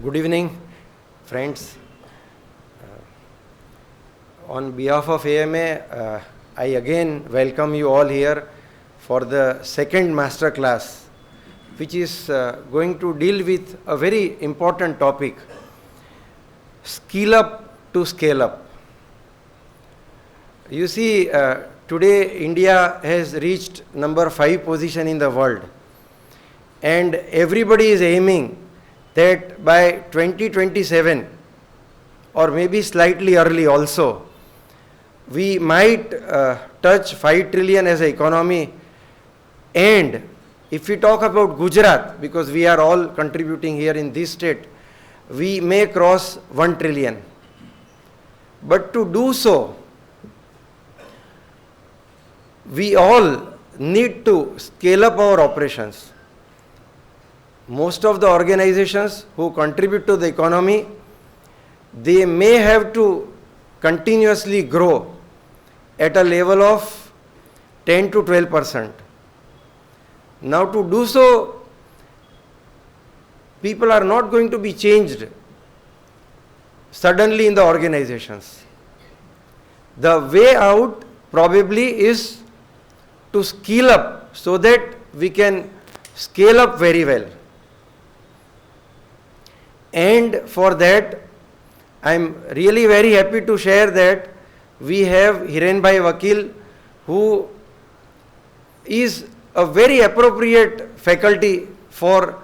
Good evening, friends. On behalf of AMA, I again welcome you all here for the second Masterclass, which is going to deal with a very important topic, skill up to scale up. You see, today India has reached number 5 position in the world, and everybody is aiming that by 2027 or maybe slightly early also, we might touch 5 trillion as an economy. And if we talk about Gujarat, because we are all contributing here in this state, we may cross 1 trillion. But to do so, we all need to scale up our operations. Most of the organizations who contribute to the economy, they may have to continuously grow at a level of 10 to 12%. Now to do so, people are not going to be changed suddenly in the organizations. The way out probably is to skill up so that we can scale up very well. And for that, I am really very happy to share that we have Hirenbhai Vakil, who is a very appropriate faculty for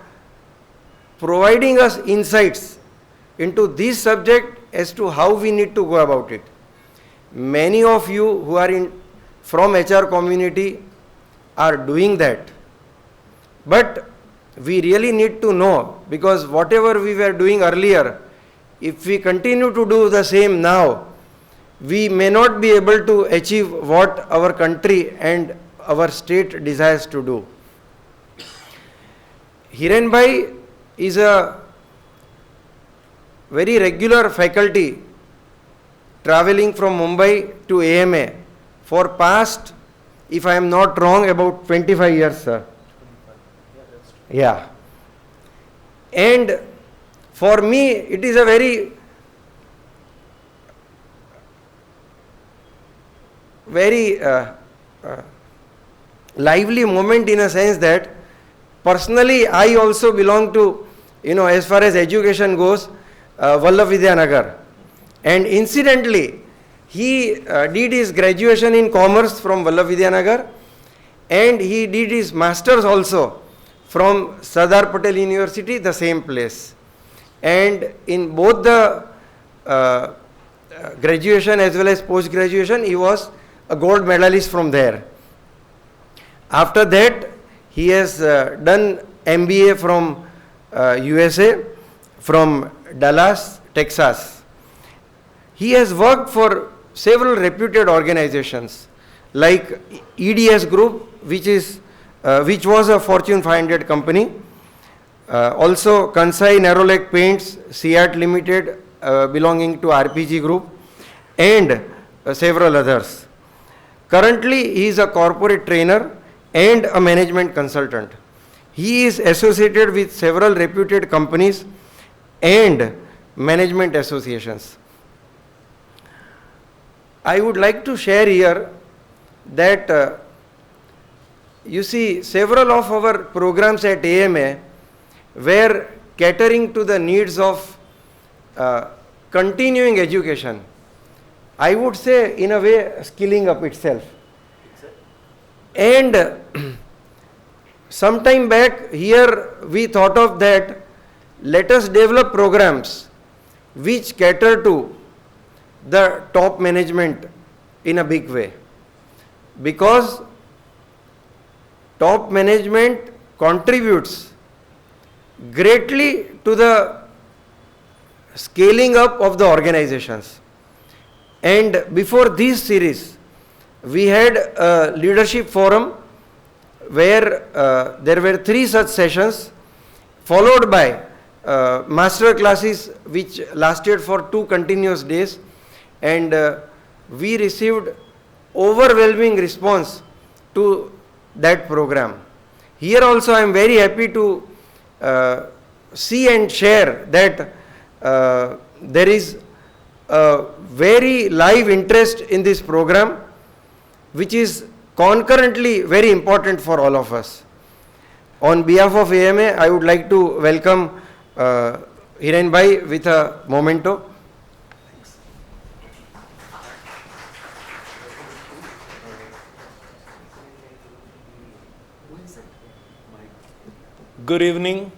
providing us insights into this subject as to how we need to go about it. Many of you who are from HR community are doing that. But we really need to know, because whatever we were doing earlier, if we continue to do the same now, we may not be able to achieve what our country and our state desires to do. Hirenbhai is a very regular faculty traveling from Mumbai to AMA for past, if I am not wrong, about 25 years, sir. Yeah. And for me, it is a very lively moment, in a sense that personally I also belong to, as far as education goes, Vallavidhyanagar. And incidentally, he did his graduation in commerce from Vallavidhyanagar, and he did his master's also from Sardar Patel University, the same place. And in both the graduation as well as post-graduation, he was a gold medalist from there. After that, he has done MBA from USA, from Dallas, Texas. He has worked for several reputed organizations like EDS Group, which was a Fortune 500 company. Also Kansai Nerolac Paints, Seat Limited, belonging to RPG Group, and several others. Currently, he is a corporate trainer and a management consultant. He is associated with several reputed companies and management associations. I would like to share here that you see, several of our programs at AMA were catering to the needs of continuing education. I would say, in a way, skilling up itself. And some time back, here we thought of that, let us develop programs which cater to the top management in a big way. Because top management contributes greatly to the scaling up of the organizations. And before this series, we had a leadership forum where there were 3 such sessions, followed by master classes which lasted for 2 continuous days, and we received overwhelming response to that program. Here also I am very happy to see and share that there is a very live interest in this program, which is concurrently very important for all of us. On behalf of AMA, I would like to welcome Hiren Bhai with a memento. Good evening,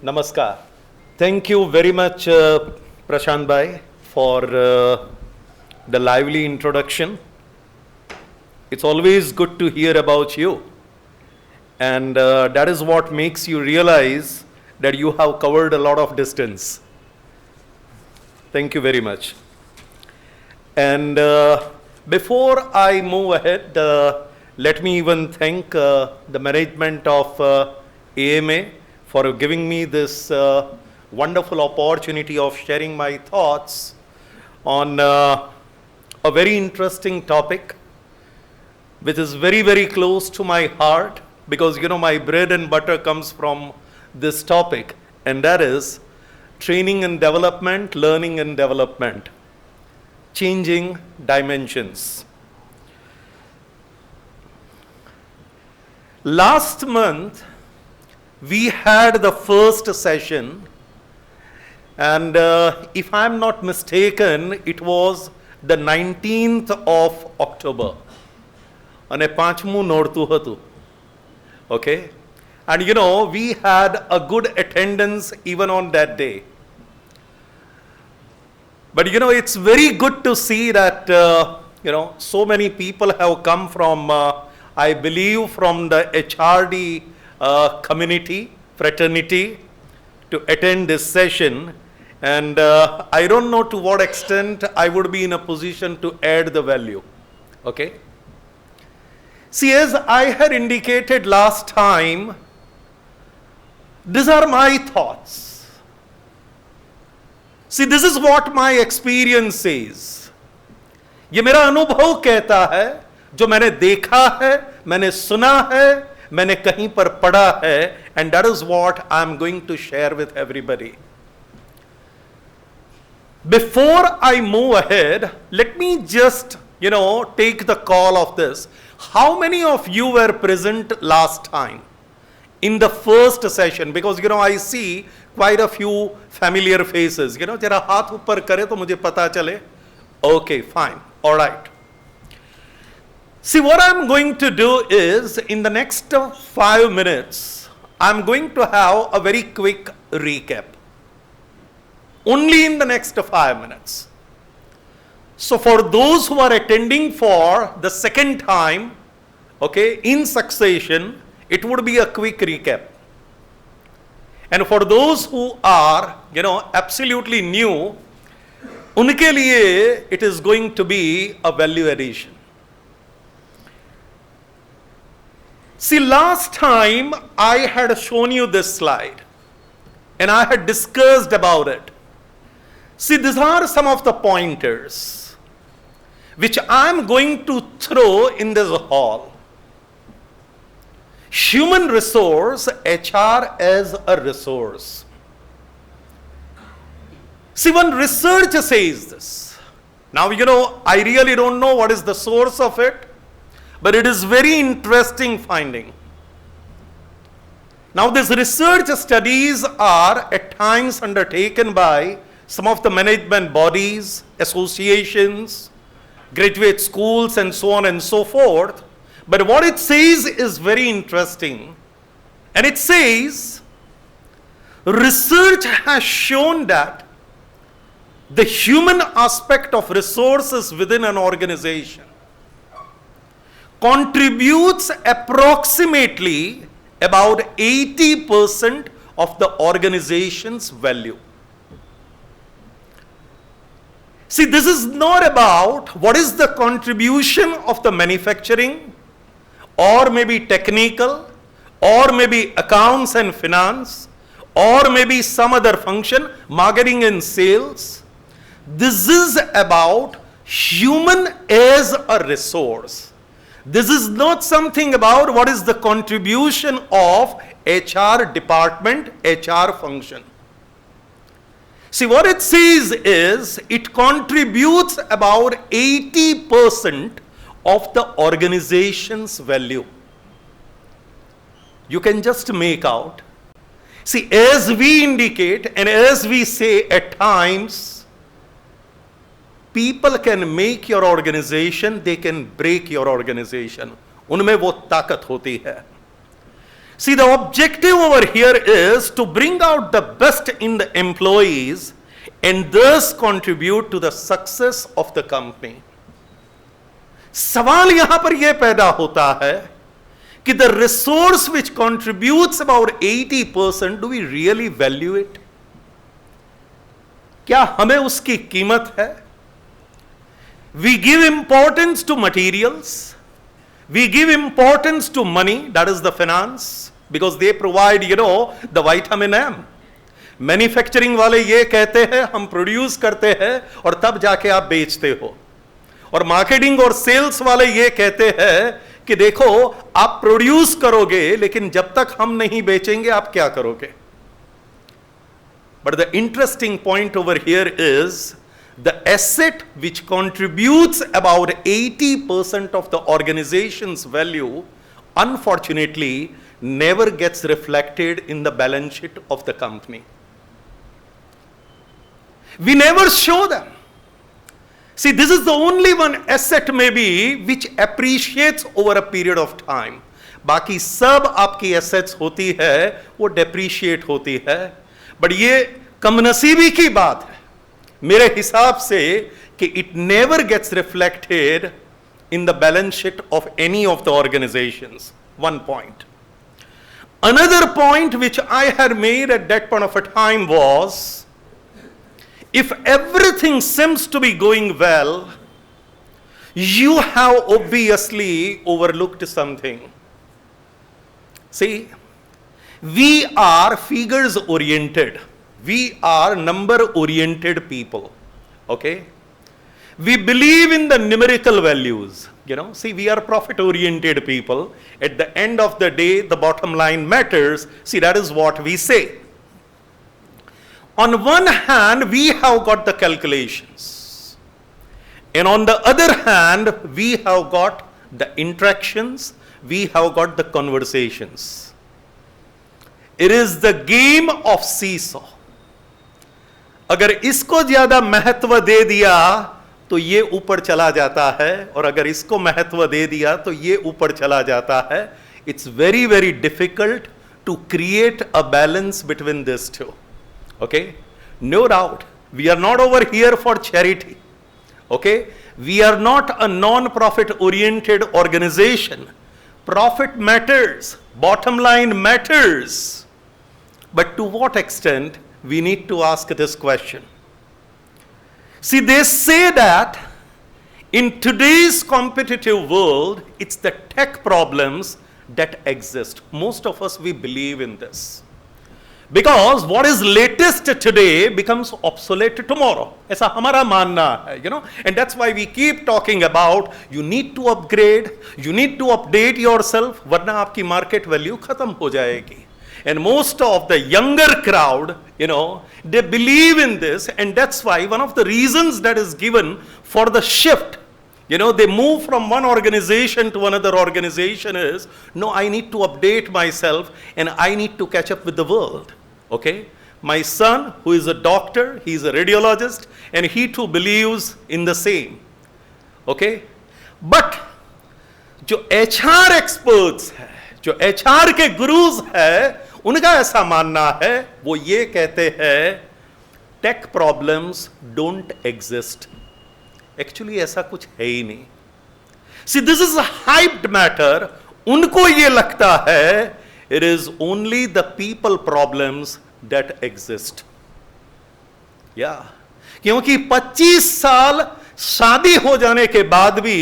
Namaskar. Thank you very much, Prashant Bhai, for the lively introduction. It's always good to hear about you, and that is what makes you realize that you have covered a lot of distance. Thank you very much. And before I move ahead, let me even thank the management of AMA for giving me this wonderful opportunity of sharing my thoughts on a very interesting topic, which is very, very close to my heart, because my bread and butter comes from this topic, and that is training and development, learning and development, changing dimensions. Last month, we had the first session, and if I'm not mistaken, it was the 19th of October. And okay, and we had a good attendance even on that day. But it's very good to see that so many people have come from I believe from the HRD community, fraternity, to attend this session, and I don't know to what extent I would be in a position to add the value. Okay. See, as I had indicated last time, these are my thoughts. See, this is what my experience says. ये मेरा अनुभव कहता है, जो मैंने देखा है, मैंने सुना है, मैंने कहीं पर पढ़ा है, and that is what I am going to share with everybody. Before I move ahead, let me just take the call of this. How many of you were present last time in the first session? Because I see quite a few familiar faces. जरा हाथ ऊपर करे तो मुझे पता चले. Okay, fine, all right. See, what I'm going to do is, in the next 5 minutes, I'm going to have a very quick recap. Only in the next 5 minutes. So for those who are attending for the second time, okay, in succession, it would be a quick recap. And for those who are, absolutely new, unke liye it is going to be a value addition. See, last time I had shown you this slide and I had discussed about it. See, these are some of the pointers which I am going to throw in this hall. Human resource, HR as a resource. See, one research says this. Now, I really don't know what is the source of it, but it is very interesting finding. Now, these research studies are at times undertaken by some of the management bodies, associations, graduate schools, and so on and so forth. But what it says is very interesting. And it says, research has shown that the human aspect of resources within an organization contributes approximately about 80% of the organization's value. See, this is not about what is the contribution of the manufacturing, or maybe technical, or maybe accounts and finance, or maybe some other function, marketing and sales. This is about human as a resource. This is not something about what is the contribution of HR department, HR function. See, what it says is it contributes about 80% of the organization's value. You can just make out. See, as we indicate and as we say at times, people can make your organization, they can break your organization. उनमें वो ताकत होती है. See, the objective over here is to bring out the best in the employees and thus contribute to the success of the company. सवाल यहां पर यह पैदा होता है कि the resource which contributes about 80%, do we really value it? क्या हमें उसकी कीमत है? We give importance to materials. We give importance to money, that is the finance, because they provide, the vitamin M. Manufacturing वाले ये कहते हैं हम प्रोड्यूस करते हैं और तब जाके आप बेचते हो, और मार्केटिंग और सेल्स वाले ये कहते हैं कि देखो आप प्रोड्यूस करोगे लेकिन जब तक हम नहीं बेचेंगे आप क्या करोगे. But the interesting point over here is the asset which contributes about 80% of the organization's value, unfortunately, never gets reflected in the balance sheet of the company. We never show them. See, this is the only one asset maybe which appreciates over a period of time. बाकी सब आपकी assets होती है वो depreciate होती है, but ये कमनसीबी की बात है मेरे हिसाब से कि it never gets reflected in the balance sheet of any of the organizations. One point. Another point which I had made at that point of a time was, if everything seems to be going well, you have obviously overlooked something. See, we are figures oriented. We are number oriented people. Okay? We believe in the numerical values. See, we are profit oriented people. At the end of the day, the bottom line matters. See, that is what we say. On one hand, we have got the calculations. And on the other hand, we have got the interactions. We have got the conversations. It is the game of seesaw. अगर इसको ज्यादा महत्व दे दिया तो ये ऊपर चला जाता है, और अगर इसको महत्व दे दिया तो ये ऊपर चला जाता है. It's very, very difficult to create a balance between these two. Okay? No doubt. We are not over here for charity. Okay? We are not a non-profit oriented organization. Profit matters. Bottom line matters. But to what extent? We need to ask this question. See, they say that in today's competitive world, it's the tech problems that exist. Most of us, we believe in this. Because what is latest today becomes obsolete tomorrow. ऐसा हमारा मानना है, and that's why we keep talking about you need to upgrade, you need to update yourself, वरना आपकी market value खत्म हो जाएगी. And most of the younger crowd, they believe in this, and that's why one of the reasons that is given for the shift, they move from one organization to another organization is, no, I need to update myself and I need to catch up with the world. Okay? My son, who is a doctor, he is a radiologist, and he too believes in the same. Okay? But, जो HR experts हैं, जो HR के gurus हैं, उनका ऐसा मानना है, वो ये कहते हैं tech problems don't exist. Actually ऐसा कुछ है ही नहीं. See, this is a hyped matter. उनको ये लगता है it is only the people problems that exist. या क्योंकि 25 साल शादी हो जाने के बाद भी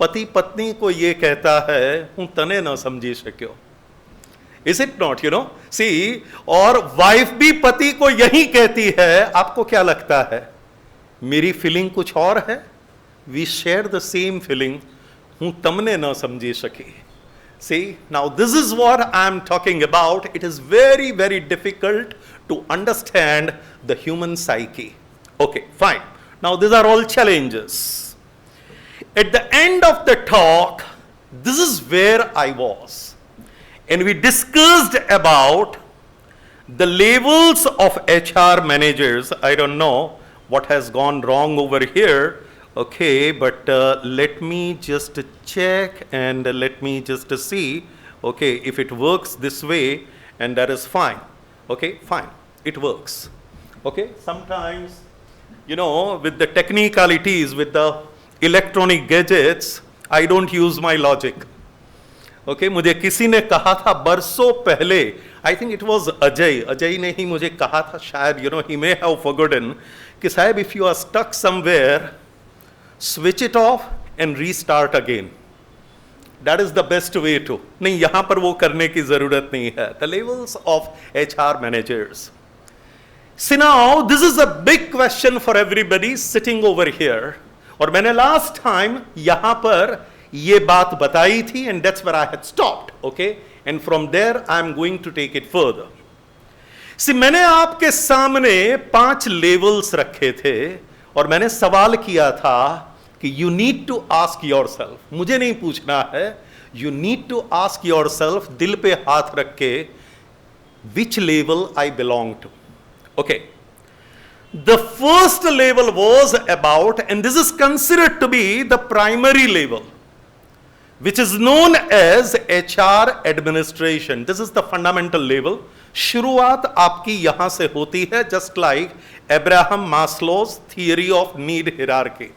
पति पत्नी को ये कहता है हूं तने ना समझी सक्यो. Is it not, See, और वाइफ भी पति को यही कहती है, आपको क्या लगता है मेरी फीलिंग कुछ और है. We share the same feeling, हूं तमने ना समझी सकी. See, now this is what I'm talking about. It is very, very difficult to understand the human psyche. Okay, fine. Now these are all challenges. At the end of the talk, this is where I was. And we discussed about the levels of HR managers. I don't know what has gone wrong over here. Okay, but let me just check and let me just see, okay, if it works this way, and that is fine. Okay, fine, it works. Okay, sometimes, you know, with the technicalities, with the electronic gadgets, I don't use my logic. Okay, मुझे किसी ने कहा था बरसों पहले, I think it was Ajay ने ही मुझे कहा था शायद, you know, he may have forgotten, कि साहब if you are stuck somewhere, switch it off and restart again. That is the best way to. नहीं, यहाँ पर वो करने की ज़रूरत नहीं है. The levels of HR managers. See now, this is a big question for everybody sitting over here. और मैंने last time यहाँ पर ये बात बताई थी, and that's where I had stopped. Okay, and from there I am going to take it further. See, मैंने आपके सामने 5 levels रखे थे और मैंने सवाल किया था कि you need to ask yourself, मुझे नहीं पूछना है, you need to ask yourself, दिल पे हाथ रख के, which level I belong to. Okay. The first level was about, and this is considered to be the primary level, which is known as HR administration. This is the fundamental level. शुरुआत आपकी यहां से होती है, just like Abraham Maslow's theory of need hierarchy.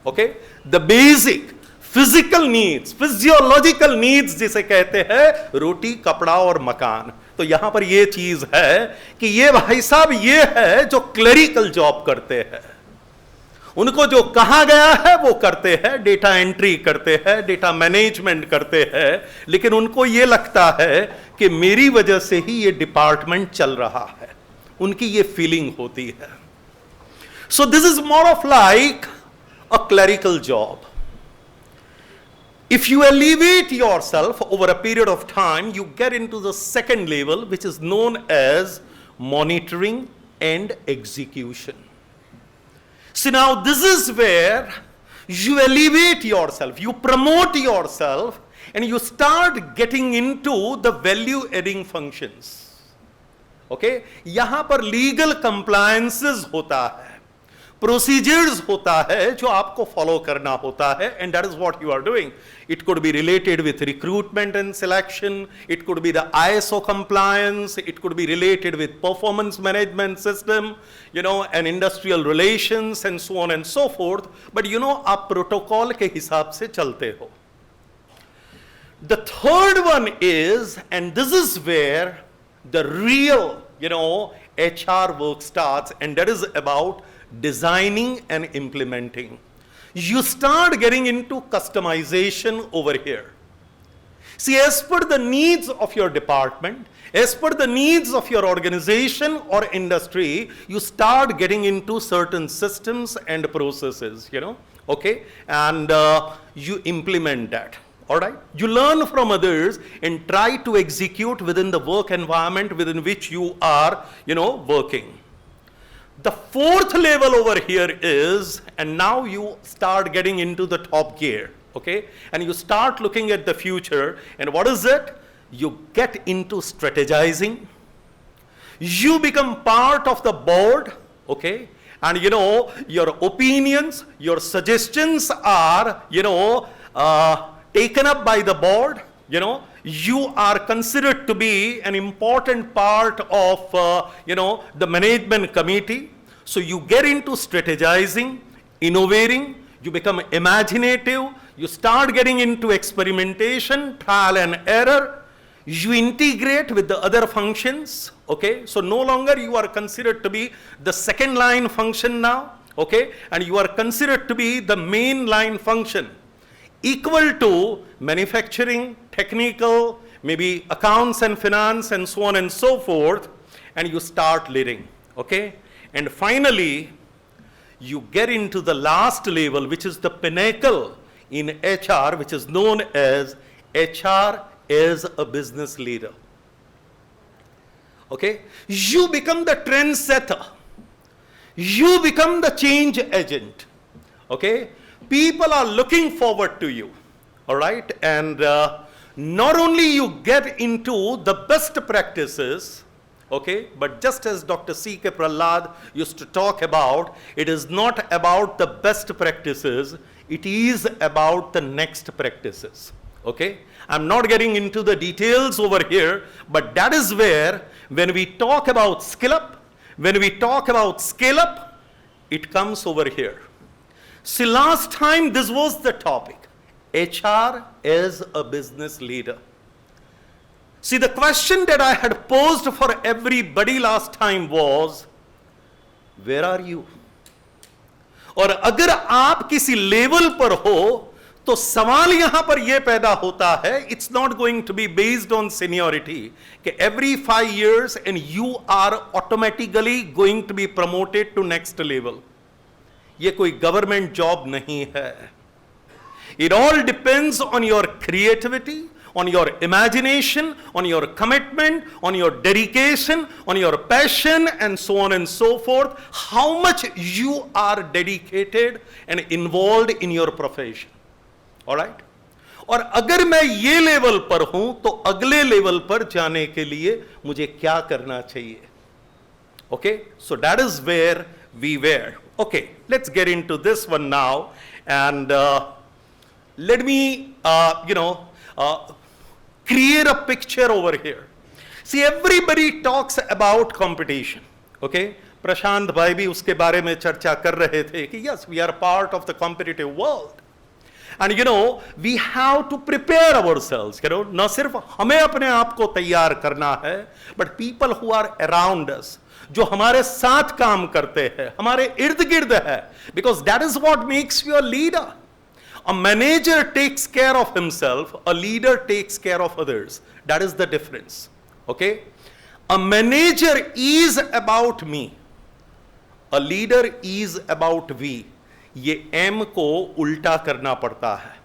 Okay, the basic physical needs, physiological needs जिसे कहते हैं रोटी, कपड़ा और मकान. तो यहां पर ये चीज है कि ये भाई साहब ये है जो क्लरिकल जॉब करते हैं, उनको जो कहा गया है वो करते हैं, डेटा एंट्री करते हैं, डेटा मैनेजमेंट करते हैं, लेकिन उनको ये लगता है कि मेरी वजह से ही ये डिपार्टमेंट चल रहा है, उनकी ये फीलिंग होती है. So this is more of like a clerical job. If you elevate yourself over a period of time, you get into the second level, which is known as monitoring and execution. So now this is where you elevate yourself, you promote yourself, and you start getting into the value adding functions. Okay, यहां पर legal compliances होता है, procedures होता है जो आपको follow करना होता है, and that is what you are doing. It could be related with recruitment and selection, it could be the ISO compliance, it could be related with performance management system, you know, and industrial relations and so on and so forth. But you know, आप protocol के हिसाब से चलते हो. The third one is, and this is where the real, you know, HR work starts, and that is about designing and implementing. You start getting into customization over here. See, as per the needs of your department, as per the needs of your organization or industry, you start getting into certain systems and processes, you know, okay, and you implement that. All right, you learn from others and try to execute within the work environment within which you are, you know, working. The fourth level over here is, and now you start getting into the top gear, okay? And you start looking at the future, and what is it? You get into strategizing. You become part of the board, okay? And you know, your opinions, your suggestions are, you know, taken up by the board, you know. You are considered to be an important part of, you know, the management committee. So you get into strategizing, innovating, you become imaginative, you start getting into experimentation, trial and error, you integrate with the other functions, okay? So no longer you are considered to be the second line function now, okay? And you are considered to be the main line function, equal to manufacturing, technical, maybe accounts and finance and so on and so forth, and you start leading, okay? And finally, you get into the last level, which is the pinnacle in HR, which is known as HR is a business leader. Okay? You become the trendsetter. You become the change agent. Okay? People are looking forward to you. All right? And not only you get into the best practices, okay, but just as Dr. C.K. Prahlad used to talk about, it is not about the best practices, it is about the next practices. Okay? I'm not getting into the details over here, but that is where, when we talk about skill up, when we talk about scale up, it comes over here. See, last time this was the topic. HR is a business leader. See, the question that I had posed for everybody last time was, where are you? और अगर आप किसी level पर हो, तो सवाल यहां पर यह पैदा होता है, it's not going to be based on seniority, कि every 5 years and you are automatically going to be promoted to next level. ये कोई गवर्नमेंट जॉब नहीं है. It all depends on your creativity, on your imagination, on your commitment, on your dedication, on your passion, and so on and so forth. How much you are dedicated and involved in your profession. All right? और अगर मैं ये level पर हूं, तो अगले level पर जाने के लिए मुझे क्या करना चाहिए? Okay? So that is where we were. Okay, let's get into this one now, and let me, create a picture over here. See, everybody talks about competition. Okay, प्रशांत भाई भी उसके बारे में चर्चा कर रहे थे कि yes, we are part of the competitive world, and we have to prepare ourselves. न सिर्फ हमें अपने आप को तैयार करना है, but people who are around us, जो हमारे साथ काम करते हैं, हमारे इर्द गिर्द है, because that is what makes you a leader. A manager takes care of himself, a leader takes care of others. That is the difference. Okay? A manager is about me, a leader is about we. ये M को उल्टा करना पड़ता है,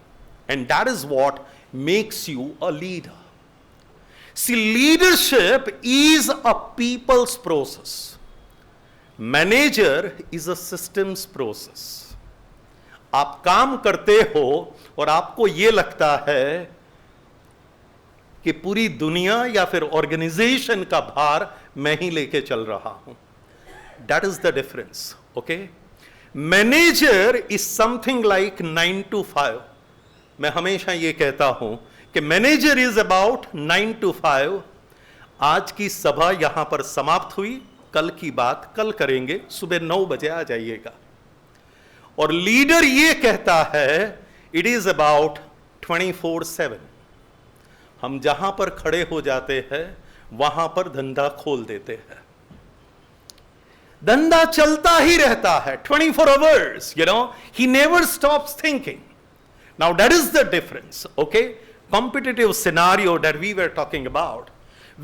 and that is what makes you a leader. See, leadership is a people's process. Manager is a systems process. आप काम करते हो और आपको ये लगता है कि पूरी दुनिया या फिर ऑर्गेनाइजेशन का भार मैं ही लेके चल रहा हूं. That is the difference. Okay? Manager is something like 9 to 5. मैं हमेशा ये कहता हूं कि मैनेजर इज अबाउट 9 to 5. आज की सभा यहां पर समाप्त हुई, कल की बात कल करेंगे, सुबह 9 बजे आ जाइएगा. और लीडर ये कहता है इट इज अबाउट 24/7. हम जहां पर खड़े हो जाते हैं वहां पर धंधा खोल देते हैं. धंधा चलता ही रहता है 24 hours. He never stops thinking. Now that is the difference. Okay? Competitive scenario that we were talking about.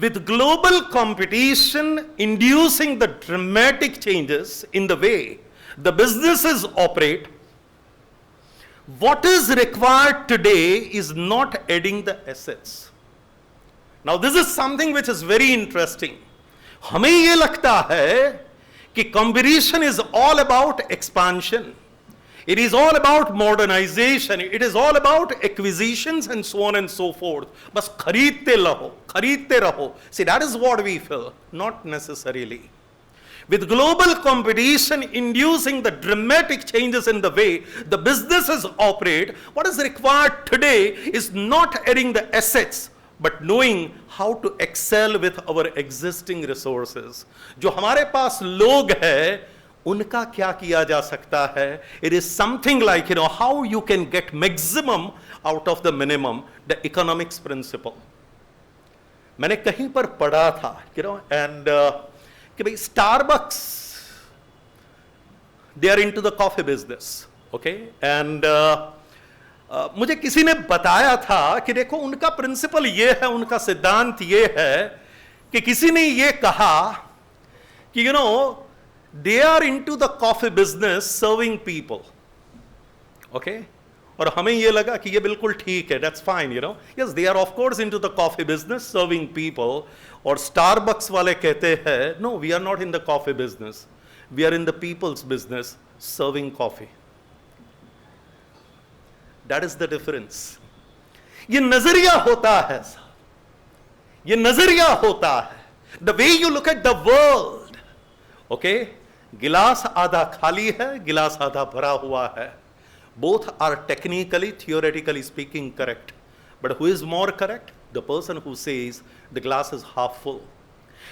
With global competition inducing the dramatic changes in the way the businesses operate, what is required today is not adding the assets. Now this is something which is very interesting. हमें ये लगता है कि competition is all about expansion. It is all about modernization. It is all about acquisitions and so on and so forth. बस खरीदते रहो. See, that is what we feel. Not necessarily. With global competition inducing the dramatic changes in the way the businesses operate, what is required today is not adding the assets, but knowing how to excel with our existing resources. जो हमारे पास लोग हैं, उनका क्या किया जा सकता है? It is something like, how you can get maximum out of the minimum, the economics principle. मैंने कहीं पर पढ़ा था, and कि भाई Starbucks, they are into the coffee business, okay? And मुझे किसी ने बताया था कि देखो उनका प्रिंसिपल ये है, उनका सिद्धांत ये है कि किसी ने ये कहा कि they are into the coffee business serving people, okay? और हमें ये लगा कि ये बिल्कुल ठीक है, that's fine, you know. Yes, they are of course into the coffee business serving people. और स्टारबक्स वाले कहते हैं no, we are not in the coffee business, we are in the people's business serving coffee. That is the difference. ये नजरिया होता है, ये नजरिया होता है. The way you look at the world. Okay, गिलास आधा खाली है, गिलास आधा भरा हुआ है. Both are technically, theoretically speaking correct. But who is more correct? The person who says the glass is half full.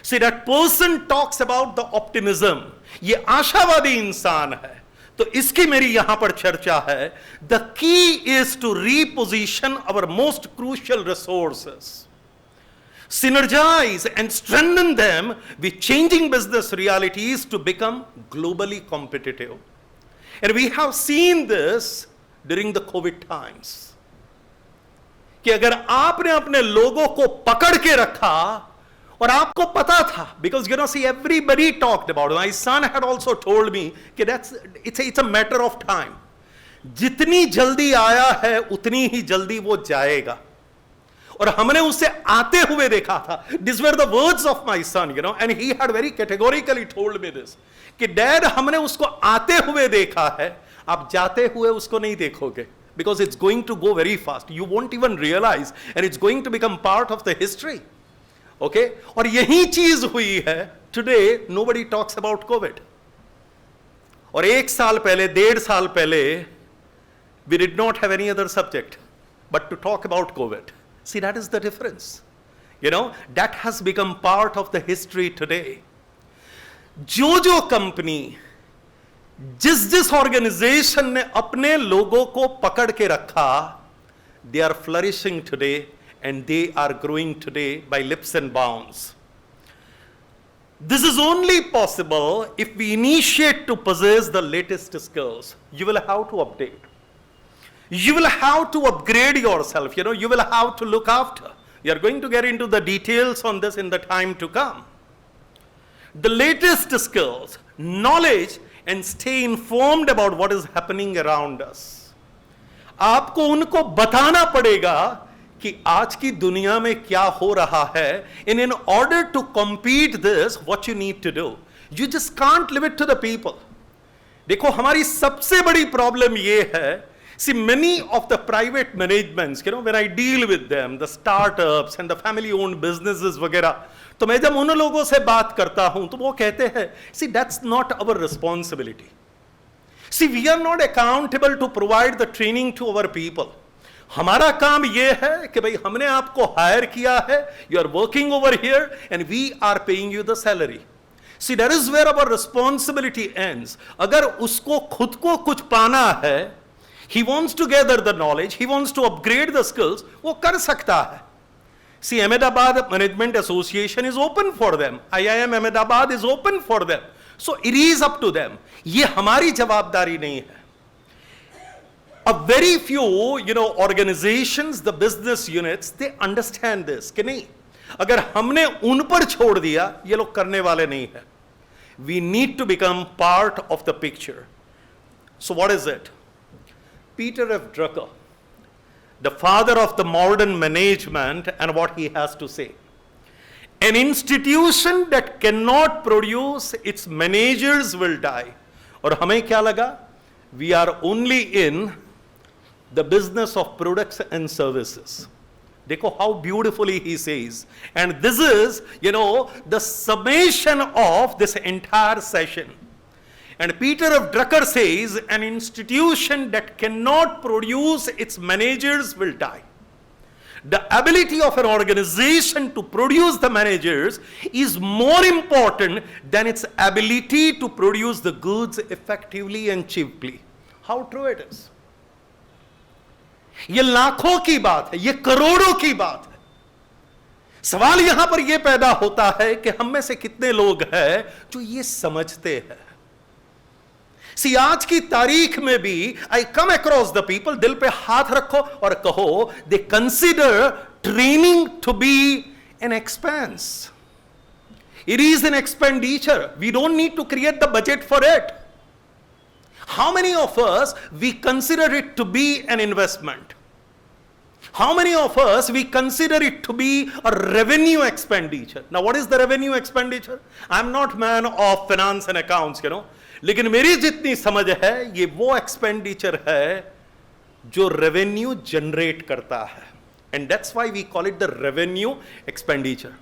See, that person talks about the optimism. ये आशावादी इंसान है. तो इसकी मेरी यहां पर चर्चा है. The key is to reposition our most crucial resources. Synergize and strengthen them with changing business realities to become globally competitive. And we have seen this during the COVID times. कि अगर आपने अपने लोगों को पकड़ के रखा और आपको पता था, because you know, see, everybody talked about it. My son had also told me कि it's a matter of time. जितनी जल्दी आया है उतनी ही जल्दी वो जाएगा. और हमने उसे आते हुए देखा था. These were the words of my son, you know, and he had very categorically told me this. कि डैड, हमने उसको आते हुए देखा है, आप जाते हुए उसको नहीं देखोगे, because it's going to go very fast. You won't even realize, and it's going to become part of the history. Okay? और यही चीज हुई है. Today nobody talks about COVID. और 1 साल पहले, 1.5 साल पहले, we did not have any other subject but to talk about COVID. See, that is the difference. You know, that has become part of the history today. जो company, जिस organisation ने अपने लोगों को पकड़ के रखा, they are flourishing today and they are growing today by leaps and bounds. This is only possible if we initiate to possess the latest skills. You will have to update. You will have to upgrade yourself. You know, you will have to look after. We are going to get into the details on this in the time to come. The latest skills, knowledge, and stay informed about what is happening around us. आपको उनको बताना पड़ेगा कि आज की दुनिया में क्या हो रहा है. And in order to compete this, what you need to do, you just can't leave it to the people. देखो, हमारी सबसे बड़ी प्रॉब्लम ये है. See, many of the private managements, you know, when I deal with them, the startups and the family-owned businesses वगैरह, तो मैं जब उन लोगों से बात करता हूं तो वो कहते हैं, see, that's not our responsibility. See, we are not accountable to provide the training to our people. हमारा काम ये है कि भाई हमने आपको हायर किया है, you are working over here and we are paying you the salary. See, that is where our responsibility ends. अगर उसको खुद को कुछ पाना है, he wants to gather the knowledge, he wants to upgrade the skills, वो कर सकता है. See, Ahmedabad Management Association is open for them. IIM Ahmedabad is open for them. So it is up to them. ये हमारी जवाबदारी नहीं है. A very few, you know, organizations, the business units, they understand this. कि नहीं, अगर हमने उन पर छोड़ दिया, ये लोग करने वाले नहीं है. We need to become part of the picture. So what is it? Peter F. Drucker, the father of the modern management, and what he has to say. An institution that cannot produce its managers will die. और हमें क्या लगा? We are only in the business of products and services. देखो how beautifully he says. And this is, you know, the summation of this entire session. And Peter F. Drucker says, an institution that cannot produce its managers will die. The ability of an organization to produce the managers is more important than its ability to produce the goods effectively and cheaply. How true it is. ये लाखों की बात है, ये करोड़ों की बात है. सवाल यहां पर यह पैदा होता है कि हम में से कितने लोग हैं जो ये समझते हैं. सी, आज की तारीख में भी I come across the people, दिल पे हाथ रखो और कहो, they consider training to be an expense. It is an expenditure. We don't need to create the budget for it. how many of us we consider it to be an investment? How many of us we consider it to be a revenue expenditure? Now what is the revenue expenditure? I'm not man of finance and accounts, लेकिन मेरी जितनी समझ है ये वो expenditure है जो revenue generate करता है, and that's why we call it the revenue expenditure.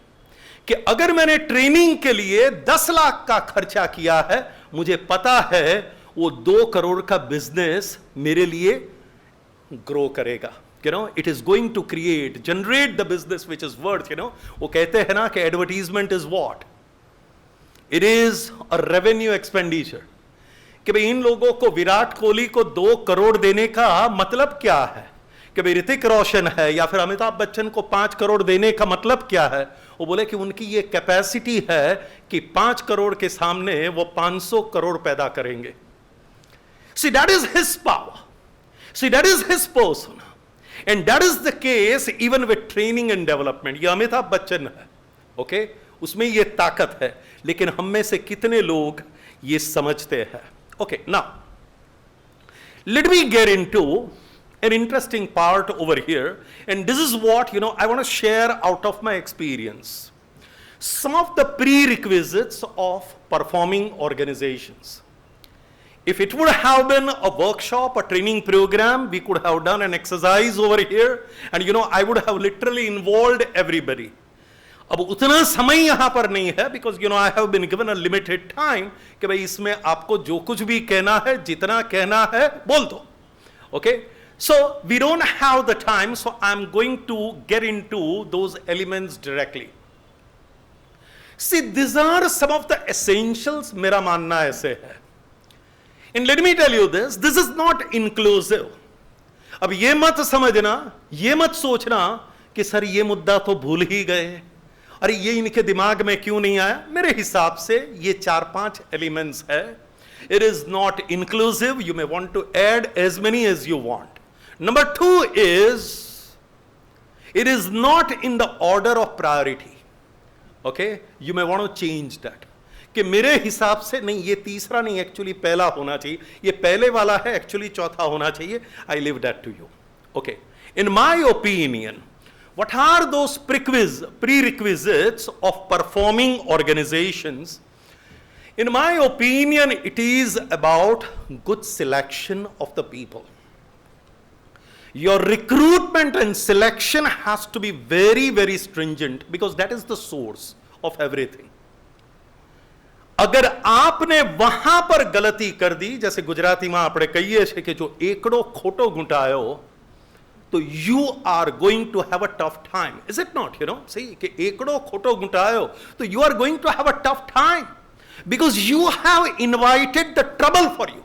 कि अगर मैंने ट्रेनिंग के लिए 10 लाख का खर्चा किया है, मुझे पता है वो 2 करोड़ का बिजनेस मेरे लिए ग्रो करेगा। It is going to create, generate the business which is worth, वो कहते हैं ना कि advertisement is what, it is a revenue expenditure. कि भाई इन लोगों को, विराट कोहली को 2 करोड़ देने का मतलब क्या है, कि भाई ऋतिक रोशन है या फिर अमिताभ बच्चन को 5 करोड़ देने का मतलब क्या है? वो बोले कि उनकी ये कैपेसिटी है कि 5 करोड़ के सामने वो 500 करोड़ पैदा करेंगे। See, that is his power. See, that is his persona. And that is the case even with training and development. ये अमिताभ बच्चन है, ओके, उसमें ये ताकत है, लेकिन हम में से कितने लोग ये समझते हैं? Okay, now let me get into an interesting part over here, and this is what I want to share out of my experience. Some of the prerequisites of performing organizations. If it would have been a workshop, a training program, we could have done an exercise over here, and I would have literally involved everybody. अब उतना समय यहां पर नहीं है, because I have been given a limited time कि भाई इसमें आपको जो कुछ भी कहना है, जितना कहना है बोल दो, okay? So we don't have the time, so I'm going to get into those elements directly. See, these are some of the essentials, मेरा मानना ऐसे है। And let me tell you this is not inclusive. अब ये मत समझना, ये मत सोचना कि सर ये मुद्दा तो भूल ही गए, अरे ये इनके दिमाग में क्यों नहीं आया। मेरे हिसाब से ये 4-5 एलिमेंट्स है। It is not inclusive. You may want to add as many as you want. Number 2 is, it is not in the order of priority. Okay? You may want to change that. कि मेरे हिसाब से नहीं, ये तीसरा नहीं, actually पहला होना चाहिए, ये पहले वाला है, एक्चुअली चौथा होना चाहिए। I leave that to you. Okay? In my opinion, what are those prerequisites of performing organizations? In my opinion, it is about good selection of the people. Your recruitment and selection has to be very, very stringent, because that is the source of everything. अगर आपने वहां पर गलती कर दी, जैसे गुजराती में આપણે કહીએ છીએ કે જો એકડો ખોટો ગુંટાયો, तो you are going to have a tough time. Is it not? See, कि एकड़ो खोटो गुंटायो, तो you are going to have a tough time, because you have invited the trouble for you.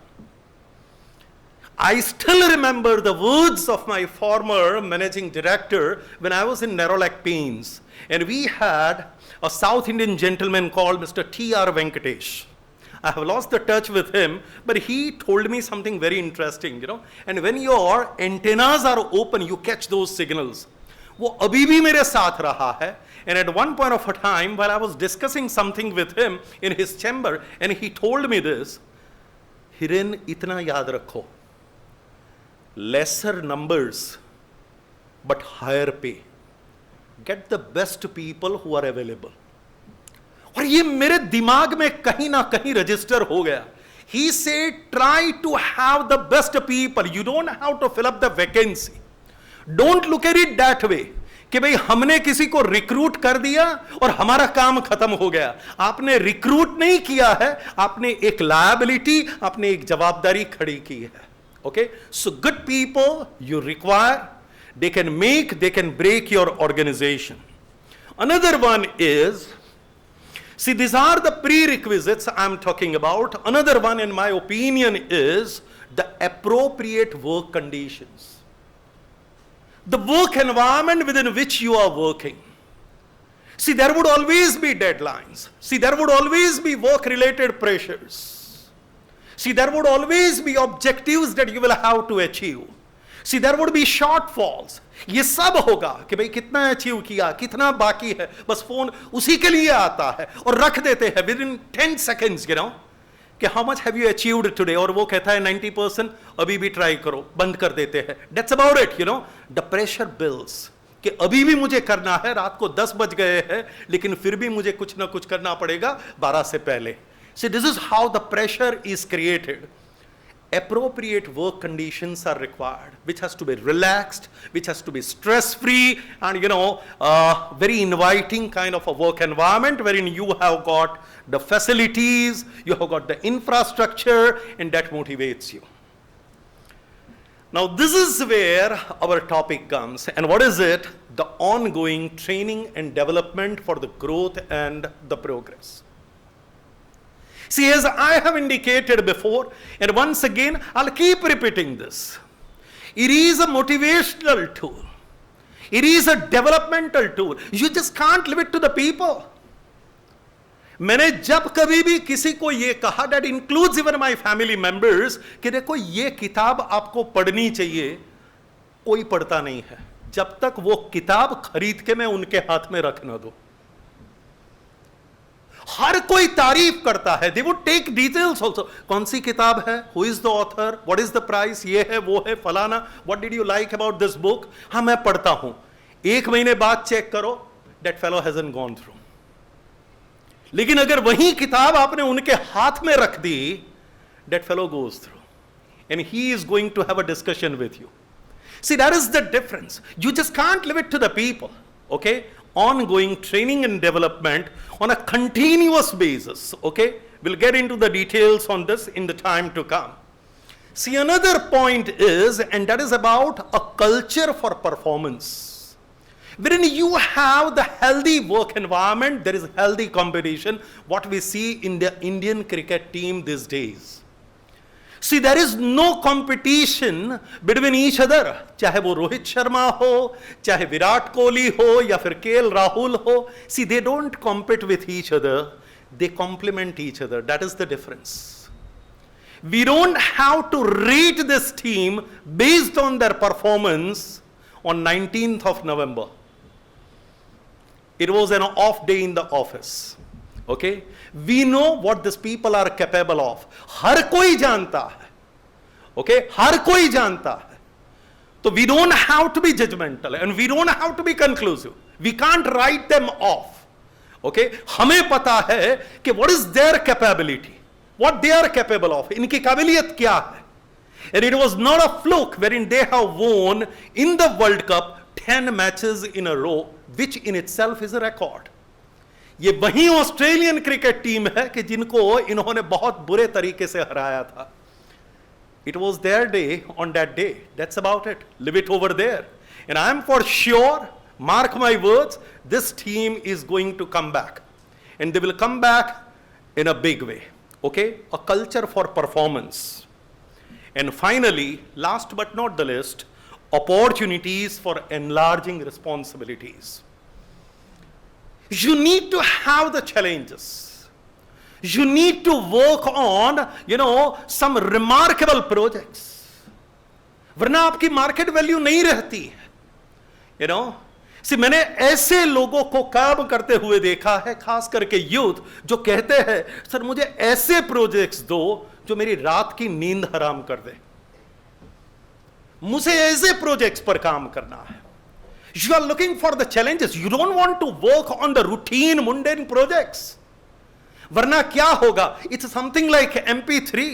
I still remember the words of my former managing director when I was in Nerolac Paints, and we had a South Indian gentleman called Mr. T.R. Venkatesh. I have lost the touch with him, but he told me something very interesting, and when your antennas are open, you catch those signals. वो अभी भी मेरे साथ रहा है, and at one point of a time, while I was discussing something with him in his chamber, and he told me this, Hiren इतना याद रखो, lesser numbers, but higher pay. Get the best people who are available. और ये मेरे दिमाग में कहीं ना कहीं रजिस्टर हो गया. He said, try to have the best people. You don't have to fill up the vacancy. Don't look at it that way. कि भाई हमने किसी को रिक्रूट कर दिया और हमारा काम खत्म हो गया. आपने रिक्रूट नहीं किया है, आपने एक लायबिलिटी, आपने एक जवाबदारी खड़ी की है. Okay? So good people you require, they can make, they can break your organization. Another one is, see, these are the prerequisites I'm talking about. Another one, in my opinion, is the appropriate work conditions. The work environment within which you are working. See, there would always be deadlines. See, there would always be work-related pressures. See, there would always be objectives that you will have to achieve. See, there would be shortfalls. ये सब होगा कि भाई कितना achieve किया, कितना बाकी है, बस फोन उसी के लिए आता है और रख देते हैं within 10 seconds, कि how much have you achieved today, और वो कहता है 90%, अभी भी ट्राई करो, बंद कर देते हैं. That's about it, you know. The pressure builds कि अभी भी मुझे करना है, रात को 10 बज गए हैं, लेकिन फिर भी मुझे कुछ ना कुछ करना पड़ेगा 12 से पहले. See, this is how the pressure is created. Appropriate work conditions are required, which has to be relaxed, which has to be stress-free, and very inviting kind of a work environment wherein you have got the facilities, you have got the infrastructure, and that motivates you. Now, this is where our topic comes, and what is it? The ongoing training and development for the growth and the progress. See, as I have indicated before, and once again, I'll keep repeating this. It is a motivational tool. It is a developmental tool. You just can't leave it to the people. मैंने जब कभी भी किसी को ये कहा, that includes even my family members, कि देखो ये किताब आपको पढ़नी चाहिए, कोई पढ़ता नहीं है जब तक वो किताब खरीद के मैं उनके हाथ में रख ना दूं. हर कोई तारीफ करता है. They would take details also. कौन सी किताब है, who is the author, what is the price, ये है वो है फलाना, what did you like about this book. हाँ, मैं पढ़ता हूं. 1 महीने बाद चेक करो, that fellow hasn't gone through. लेकिन अगर वही किताब आपने उनके हाथ में रख दी, that fellow goes through and he is going to have a discussion with you. See, that is the difference. You just can't leave it to the people. Okay, ongoing training and development on a continuous basis. Okay, we'll get into the details on this in the time to come. See, another point is, and that is about a culture for performance, wherein you have the healthy work environment, there is healthy competition, what we see in the Indian cricket team these days. See, there is no competition between each other. चाहे वो रोहित शर्मा हो, चाहे विराट कोहली हो, या फिर KL Rahul हो. See, they don't compete with each other. They complement each other. That is the difference. We don't have to rate this team based on their performance on 19th of November. It was an off day in the office. Okay, we know what these people are capable of. हर कोई जानता है. Okay, हर कोई जानता है. तो we don't have to be judgmental and we don't have to be conclusive. We can't write them off. Okay, हमें पता है कि what is their capability, what they are capable of. इनकी काबिलियत क्या है. And it was not a fluke wherein they have won in the World Cup 10 matches in a row, which in itself is a record. ये वही Australian cricket team है कि जिनको इन्होंने बहुत बुरे तरीके से हराया था. It was their day on that day. That's about it. Leave it over there. And I am for sure, mark my words, this team is going to come back and they will come back in a big way. Okay, a culture for performance. And finally, last but not the least, opportunities for enlarging responsibilities. You need to have the challenges. You need to work on, some remarkable projects. वरना आपकी market value नहीं रहती है. See, मैंने ऐसे लोगों को काम करते हुए देखा है, खास करके यूथ, जो कहते हैं सर मुझे ऐसे प्रोजेक्ट्स दो जो मेरी रात की नींद हराम कर दे. मुझे ऐसे प्रोजेक्ट्स पर काम करना है. You are looking for the challenges. You don't want to work on the routine, mundane projects. वरना क्या होगा? It's something like MP3.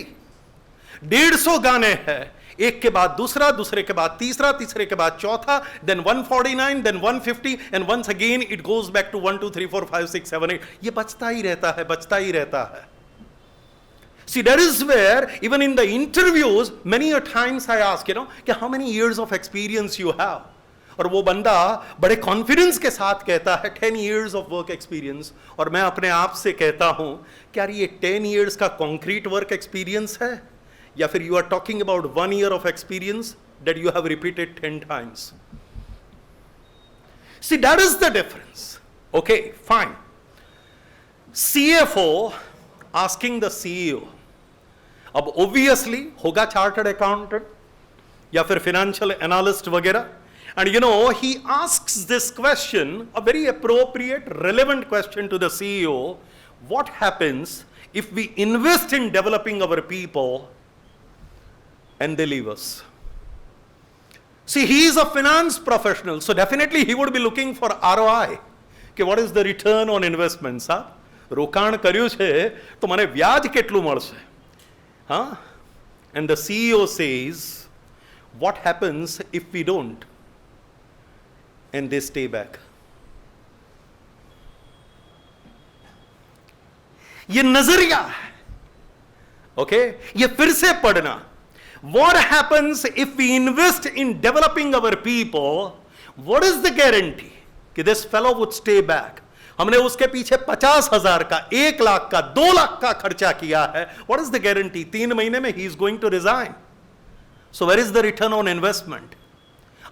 150 गाने हैं, एक के बाद दूसरा, दूसरे के बाद तीसरा, तीसरे के बाद चौथा, then 149, then 150, and once again it goes back to 1, 2, 3, 4, 5, 6, 7, 8. ये बचता ही रहता है, बचता ही रहता है. See, that is where even in the interviews, many a times I ask, कि how many years of experience you have? और वो बंदा बड़े कॉन्फिडेंस के साथ कहता है 10 years of work experience. और मैं अपने आप से कहता हूं क्या ये 10 years का कॉन्क्रीट वर्क एक्सपीरियंस है, या फिर you are talking about 1 year of experience that you have repeated 10 times. See, that is the difference. Okay, fine. CFO asking the CEO. अब obviously होगा चार्टर्ड अकाउंटेंट या फिर फाइनेंशियल एनालिस्ट वगैरह. And he asks this question, a very appropriate, relevant question to the CEO. What happens if we invest in developing our people and they leave us? See, he is a finance professional, so definitely he would be looking for ROI. Okay, what is the return on investment, sir? રોકાણ કર્યું છે તો મને વ્યાજ કેટલું મળશે? Huh? And the CEO says, what happens if we don't? And they stay back. ये नजरिया है, okay? ये फिर से पढ़ना. What happens if we invest in developing our people? What is the guarantee कि this fellow would stay back? हमने उसके पीछे 50,000 का, 1 लाख का, 2 लाख का खर्चा किया है. What is the guarantee? 3 महीने में he is going to resign. So where is the return on investment?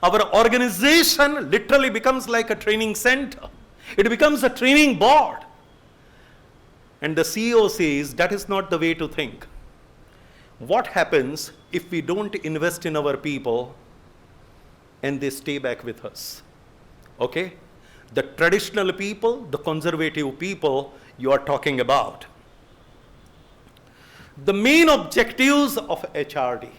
Our organization literally becomes like a training center. It becomes a training board. And the CEO says that is not the way to think. What happens if we don't invest in our people and they stay back with us? Okay? The traditional people, the conservative people you are talking about. The main objectives of HRD,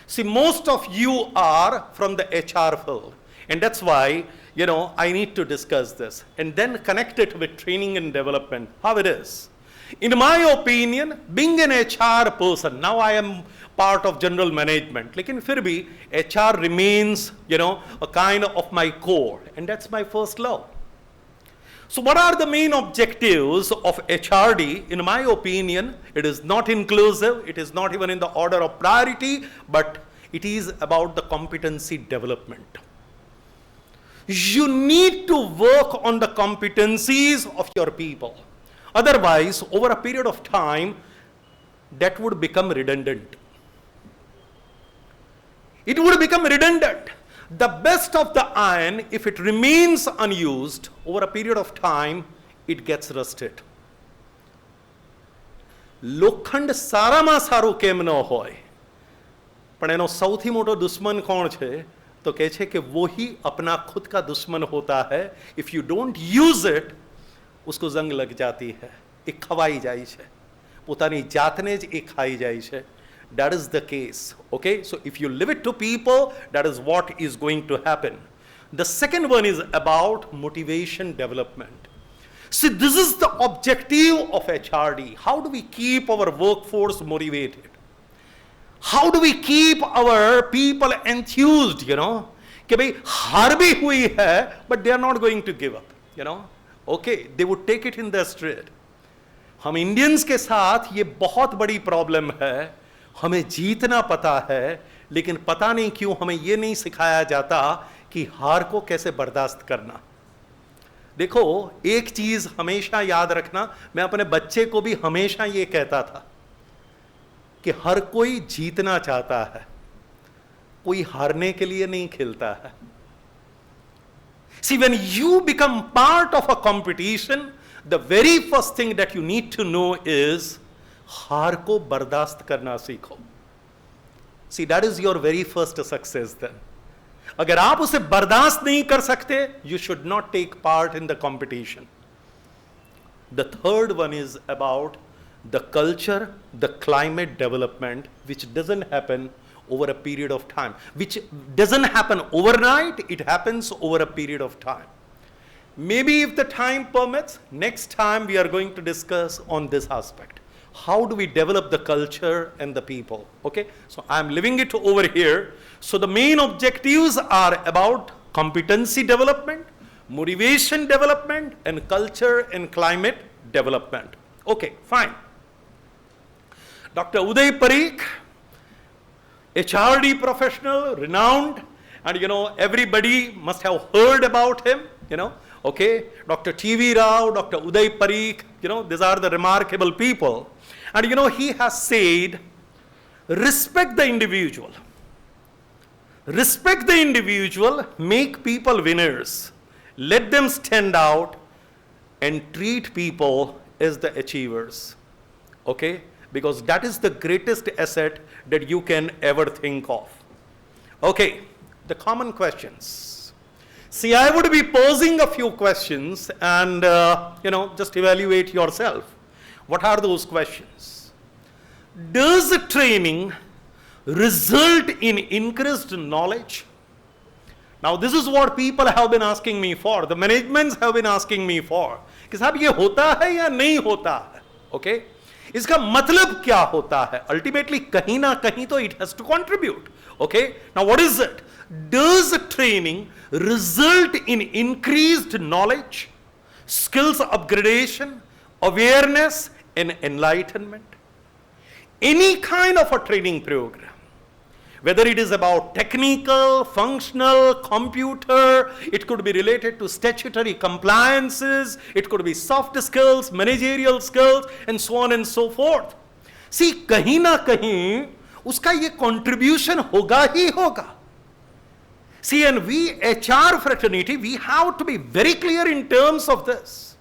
see, most of you are from the HR field, and that's why, I need to discuss this and then connect it with training and development, how it is. In my opinion, being an HR person, now I am part of general management, lekin fir bhi HR remains, a kind of my core, and that's my first love. So what are the main objectives of HRD? In my opinion, it is not inclusive, it is not even in the order of priority, but it is about the competency development. You need to work on the competencies of your people. Otherwise, over a period of time, that would become redundant. It would become redundant. The best of the iron, if it remains unused, over a period of time, it gets rusted. લોખંડ સારામાં સારું કેમ ન હોય, પણ એનો સૌથી મોટો દુશ્મન કોણ છે? તો કહે છે કે वो ही अपना खुद का दुश्मन होता है. If you don't use it, उसको जंग लग जाती है, એ ખવાઈ જાય છે, પોતાની જાતને જ એ ખાઈ જાય છે. That is the case, okay? So if you leave it to people, that is what is going to happen. The second one is about motivation development. See, this is the objective of HRD. How do we keep our workforce motivated? How do we keep our people enthused, कि भाई हार भी हुई है, but they are not going to give up, Okay, they would take it in their stride. हम Indians के साथ ये बहुत बड़ी प्रॉब्लम है. हमें जीतना पता है, लेकिन पता नहीं क्यों हमें ये नहीं सिखाया जाता कि हार को कैसे बर्दाश्त करना. देखो, एक चीज हमेशा याद रखना, मैं अपने बच्चे को भी हमेशा ये कहता था कि हर कोई जीतना चाहता है, कोई हारने के लिए नहीं खेलता है. See, when you become part of a competition, the very first thing that you need to know is हार को बर्दाश्त करना सीखो. See, that is your very first success then. अगर आप उसे बर्दाश्त नहीं कर सकते, you should not take part in the competition. The third one is about the culture, the climate development, which doesn't happen over a period of time, which doesn't happen overnight, it happens over a period of time. Maybe if the time permits, next time we are going to discuss on this aspect. How do we develop the culture and the people? Okay, so I'm leaving it over here. So the main objectives are about competency development, motivation development, and culture and climate development. Okay, fine. Dr. Uday Parikh, HRD professional, renowned, and everybody must have heard about him, Okay, Dr. T.V. Rao, Dr. Uday Parikh, these are the remarkable people. And he has said, respect the individual. Respect the individual, make people winners. Let them stand out and treat people as the achievers. Okay? Because that is the greatest asset that you can ever think of. Okay, the common questions. See, I would be posing a few questions and, just evaluate yourself. What are those questions? Does training result in increased knowledge? Now this is what people have been asking me for, the managements have been asking me for, कि साहब ये होता है या नहीं होता है, okay? इसका मतलब क्या होता है? Ultimately कहीं ना कहीं तो it has to contribute, okay? Now what is it? Does training result in increased knowledge, skills upgradation, awareness and enlightenment? Any kind of a training program, whether it is about technical, functional, computer, it could be related to statutory compliances, it could be soft skills, managerial skills, and so on and so forth. See, kahin na kahin, uska ye contribution hoga hi hoga. See, and we, HR fraternity, we have to be very clear in terms of this.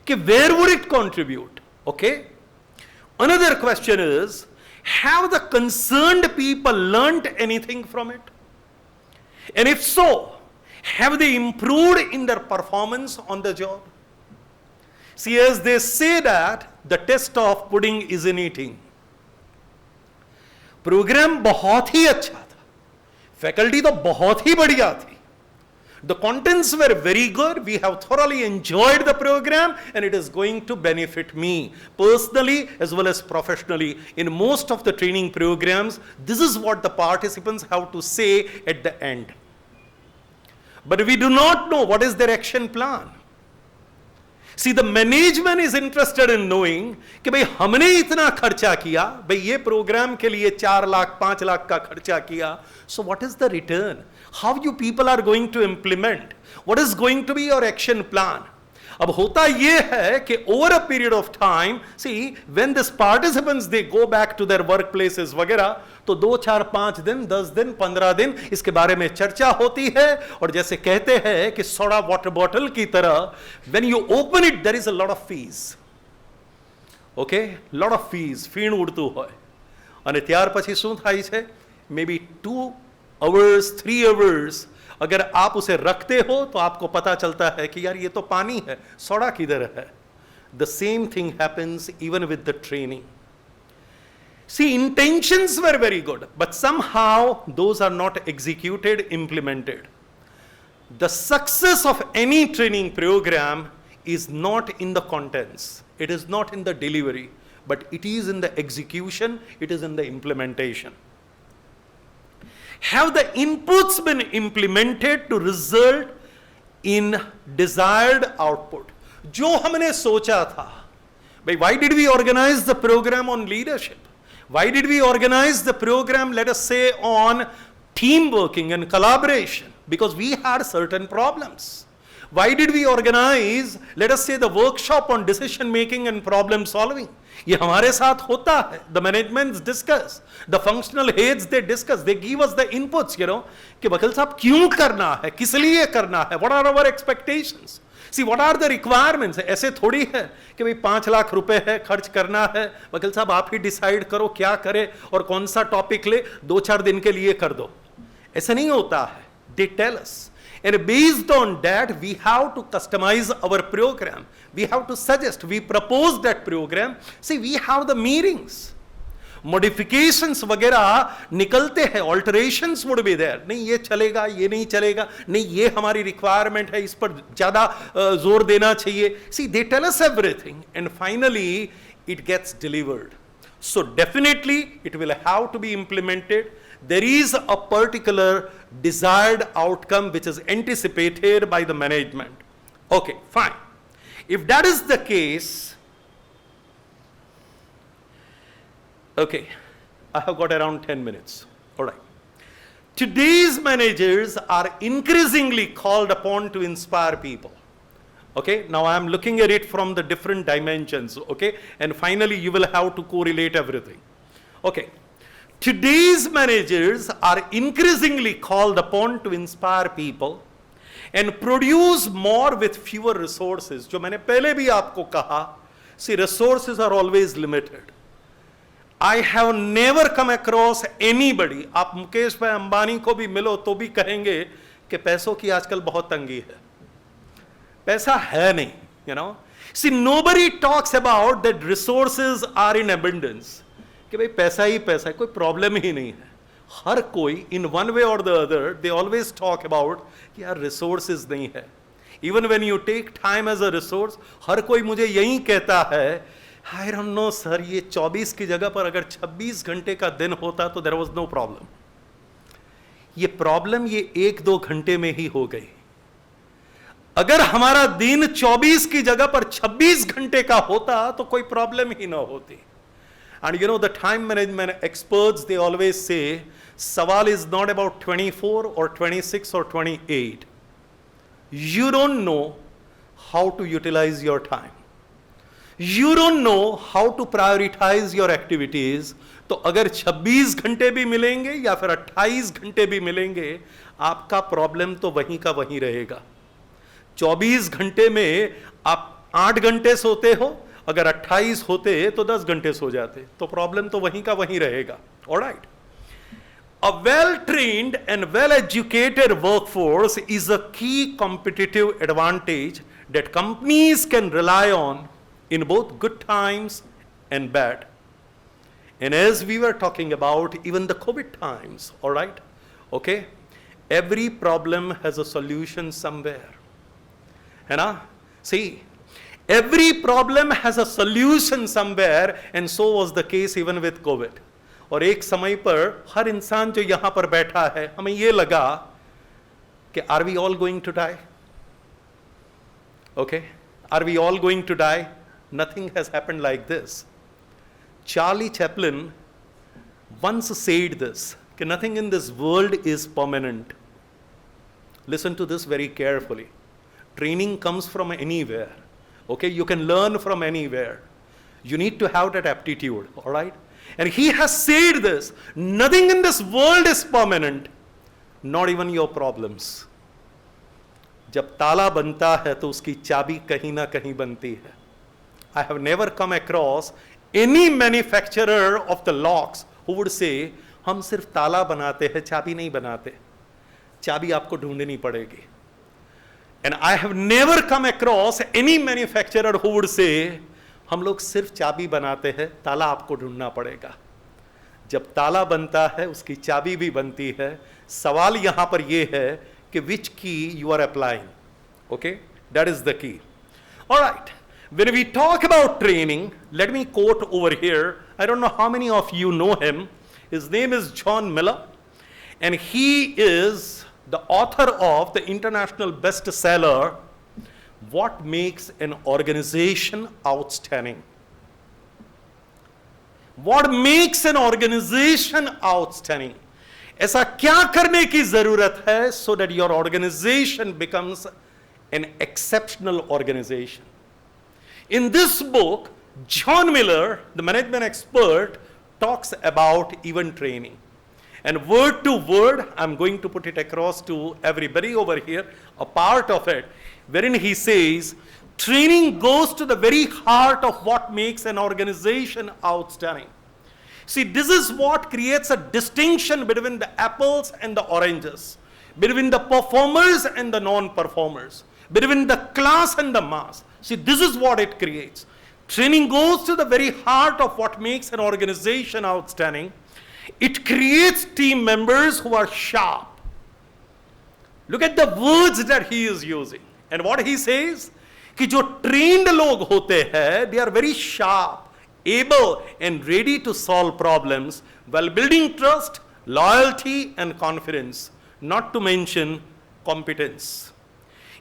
Okay, where would it contribute? Okay. Another question is, have the concerned people learnt anything from it? And if so, have they improved in their performance on the job? See, as they say that the test of pudding is in eating. Program बहुत ही अच्छा था, faculty तो बहुत ही बढ़िया थी. The contents were very good. We have thoroughly enjoyed the program and it is going to benefit me personally as well as professionally. In most of the training programs, this is what the participants have to say at the end. But we do not know what is their action plan. See, the management is interested in knowing कि भाई हमने इतना खर्चा किया, भाई ये programme के लिए 4 लाख 5 लाख का खर्चा किया. So what is the return? How you people are going to implement? What is going to be your action plan? अब होता ये है कि over a period of time, see, when these participants they go back to their workplaces वगैरह, तो 2 4 5 दिन 10 दिन 15 दिन इसके बारे में चर्चा होती है. और जैसे कहते हैं कि सोडा वाटर बॉटल की तरह, when you open it there is a lot of fees. Okay, lot of fees, ફીણ ઉડતું હોય. અને ત્યાર પછી શું થાય છે? Maybe 2 hours 3 hours अगर आप उसे रखते हो तो आपको पता चलता है कि यार ये तो पानी है, सोडा किधर है. The same thing happens even with the training. See, intentions were very good, but somehow those are not executed, implemented. The success of any training program is not in the contents, it is not in the delivery, but it is in the execution, it is in the implementation. Have the inputs been implemented to result in desired output? जो हमने सोचा था, भाई, why did we organize the program on leadership? Why did we organize the program, let us say, on team working and collaboration? Because we had certain problems. Why did we organize, let us say, the workshop on decision making and problem solving? ये हमारे साथ होता है. The managements discuss, the functional heads they discuss, they give us the inputs, you know, कि वकील साहब क्यों करना है, किस लिए करना है, what are our expectations? See, what are the requirements? ऐसे थोड़ी है कि भाई 5 लाख रुपए है, खर्च करना है, वकील साहब आप ही डिसाइड करो क्या करे और कौन सा टॉपिक ले, 2-4 दिन के लिए कर दो. ऐसा नहीं होता है. They tell us. And based on that, we have to customize our program. We have to suggest, we propose that program. See, we have the meetings. Modifications वगैरह निकलते हैं, alterations would be there. नहीं ये चलेगा, ये नहीं चलेगा, नहीं ये हमारी requirement है, इस पर ज़्यादा जोर देना चाहिए. See, they tell us everything and finally it gets delivered. So definitely it will have to be implemented. There is a particular desired outcome which is anticipated by the management. Okay, fine. If that is the case, okay, I have got around 10 minutes. All right. Today's managers are increasingly called upon to inspire people. Okay, now I am looking at it from the different dimensions. Okay, and finally you will have to correlate everything. Okay. Today's managers are increasingly called upon to inspire people and produce more with fewer resources. जो मैंने पहले भी आपको कहा, see, resources are always limited. I have never come across anybody, आप मुकेश भाई अंबानी को भी मिलो तो भी कहेंगे कि पैसों की आजकल बहुत तंगी है. पैसा है नहीं, you know. See, nobody talks about that resources are in abundance. कि भाई पैसा ही पैसा है, कोई प्रॉब्लम ही नहीं है. हर कोई in one way or the other they always talk about कि यार resources नहीं है. Even when you take time as a resource, हर कोई मुझे यही कहता है, I don't know sir, ये 24 की जगह पर अगर 26 घंटे का दिन होता तो there was no problem. ये प्रॉब्लम ये 1-2 घंटे में ही हो गई. अगर हमारा दिन 24 की जगह पर 26 घंटे का होता तो कोई प्रॉब्लम ही ना होती. And you know, the time management experts, they always say, सवाल is not about 24 or 26 or 28. You don't know how to utilize your time. You don't know how to prioritize your activities. तो अगर 26 घंटे भी मिलेंगे या फिर 28 घंटे भी मिलेंगे, आपका प्रॉब्लम तो वहीं का वहीं रहेगा. 24 घंटे में आप 8 घंटे सोते हो, अगर 28 होते तो 10 घंटे सो जाते, तो प्रॉब्लम तो वहीं का वहीं रहेगा. Alright. A well-trained and well-educated workforce is a key competitive advantage that companies can rely on in both good times and bad. And as we were talking about even the COVID times, all right, okay, every problem has a solution somewhere. है ना? See, every problem has a solution somewhere, and so was the case even with COVID. और एक समय पर हर इंसान जो यहां पर बैठा है, हमें ये लगा कि are we all going to die? Okay, are we all going to die? Nothing has happened like this. Charlie Chaplin once said this, कि nothing in this world is permanent. Listen to this very carefully. Training comes from anywhere. Okay, you can learn from anywhere. You need to have that aptitude, all right? And he has said this, nothing in this world is permanent, not even your problems. जब ताला बनता है तो उसकी चाबी कहीं ना कहीं बनती है. I have never come across any manufacturer of the locks who would say, हम सिर्फ ताला बनाते हैं, चाबी नहीं बनाते. चाबी आपको ढूंढनी पड़ेगी. And I have never come across any manufacturer who would say, हम लोग सिर्फ चाबी बनाते हैं, ताला आपको ढूंढना पड़ेगा. जब ताला बनता है उसकी चाबी भी बनती है. सवाल यहां पर यह है कि which key you are applying. Okay, that is the key. All right, when we talk about training, let me quote over here. I don't know how many of you know him. His name is John Miller, and he is the author of the international bestseller, What Makes an Organization Outstanding. What makes an organization outstanding? ऐसा क्या करने की जरूरत है so that your organization becomes an exceptional organization? In this book, John Miller, the management expert, talks about event training. And word to word, I'm going to put it across to everybody over here, a part of it, wherein he says, training goes to the very heart of what makes an organization outstanding. See, this is what creates a distinction between the apples and the oranges, between the performers and the non-performers, between the class and the mass. See, this is what it creates. Training goes to the very heart of what makes an organization outstanding. It creates team members who are sharp. Look at the words that he is using. And what he says, कि जो trained लोग होते हैं, they are very sharp, able and ready to solve problems while building trust, loyalty and confidence, not to mention competence.